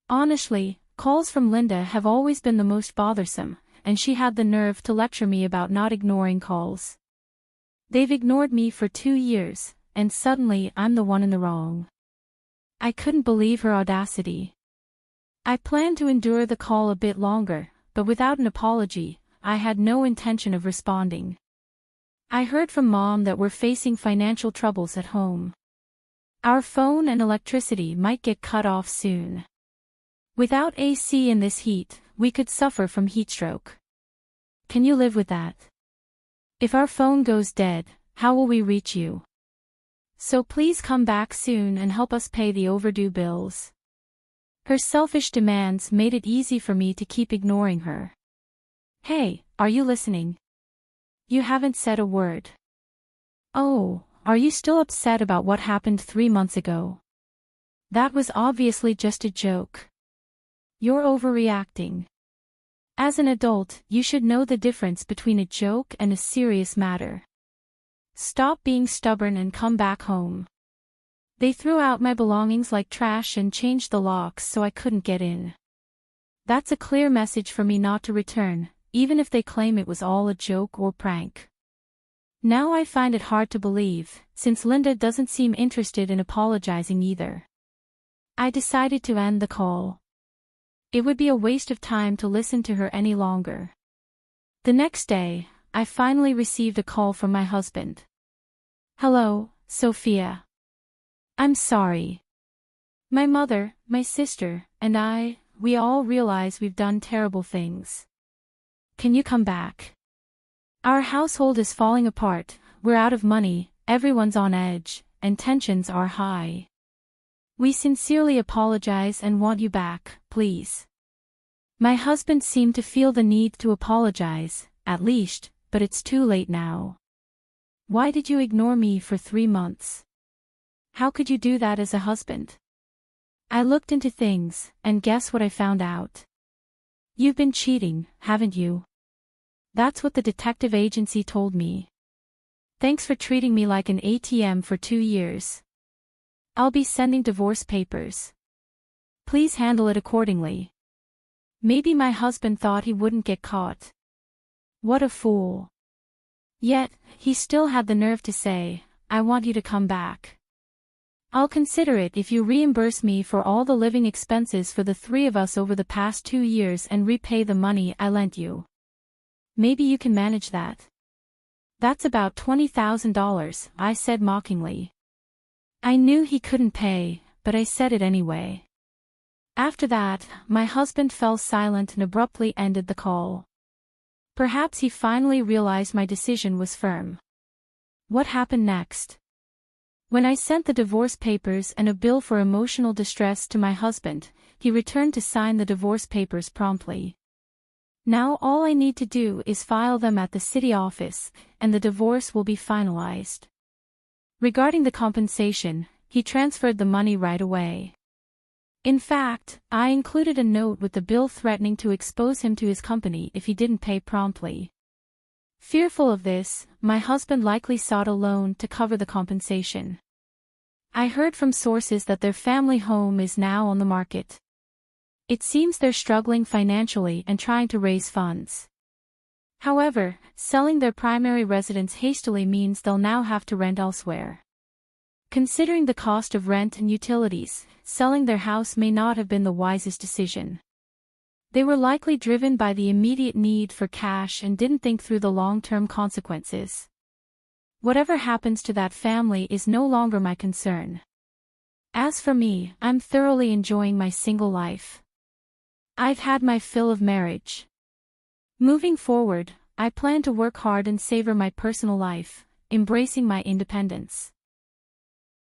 Honestly, calls from Linda have always been the most bothersome, and she had the nerve to lecture me about not ignoring calls. They've ignored me for 2 years, and suddenly I'm the one in the wrong. I couldn't believe her audacity. I planned to endure the call a bit longer, but without an apology, I had no intention of responding. I heard from Mom that we're facing financial troubles at home. Our phone and electricity might get cut off soon. Without AC in this heat, we could suffer from heatstroke. Can you live with that? If our phone goes dead, how will we reach you? So please come back soon and help us pay the overdue bills." Her selfish demands made it easy for me to keep ignoring her. "Hey, are you listening? You haven't said a word. Oh, are you still upset about what happened 3 months ago? That was obviously just a joke. You're overreacting. As an adult, you should know the difference between a joke and a serious matter. Stop being stubborn and come back home." They threw out my belongings like trash and changed the locks so I couldn't get in. That's a clear message for me not to return, even if they claim it was all a joke or prank. Now I find it hard to believe, since Linda doesn't seem interested in apologizing either. I decided to end the call. It would be a waste of time to listen to her any longer. The next day, I finally received a call from my husband. "Hello, Sophia. I'm sorry. My mother, my sister, and we all realize we've done terrible things. Can you come back? Our household is falling apart, we're out of money, everyone's on edge, and tensions are high. We sincerely apologize and want you back, please." My husband seemed to feel the need to apologize, at least, but it's too late now. "Why did you ignore me for 3 months? How could you do that as a husband?" I looked into things, and guess what I found out? You've been cheating, haven't you? That's what the detective agency told me. Thanks for treating me like an ATM for 2 years. I'll be sending divorce papers. Please handle it accordingly. Maybe my husband thought he wouldn't get caught. What a fool. Yet, he still had the nerve to say, "I want you to come back. I'll consider it if you reimburse me for all the living expenses for the 3 of us over the past 2 years and repay the money I lent you. Maybe you can manage that." "That's about $20,000, I said mockingly. I knew he couldn't pay, but I said it anyway. After that, my husband fell silent and abruptly ended the call. Perhaps he finally realized my decision was firm. What happened next? When I sent the divorce papers and a bill for emotional distress to my husband, he returned to sign the divorce papers promptly. Now all I need to do is file them at the city office, and the divorce will be finalized. Regarding the compensation, he transferred the money right away. In fact, I included a note with the bill threatening to expose him to his company if he didn't pay promptly. Fearful of this, my husband likely sought a loan to cover the compensation. I heard from sources that their family home is now on the market. It seems they're struggling financially and trying to raise funds. However, selling their primary residence hastily means they'll now have to rent elsewhere. Considering the cost of rent and utilities, selling their house may not have been the wisest decision. They were likely driven by the immediate need for cash and didn't think through the long-term consequences. Whatever happens to that family is no longer my concern. As for me, I'm thoroughly enjoying my single life. I've had my fill of marriage. Moving forward, I plan to work hard and savor my personal life, embracing my independence.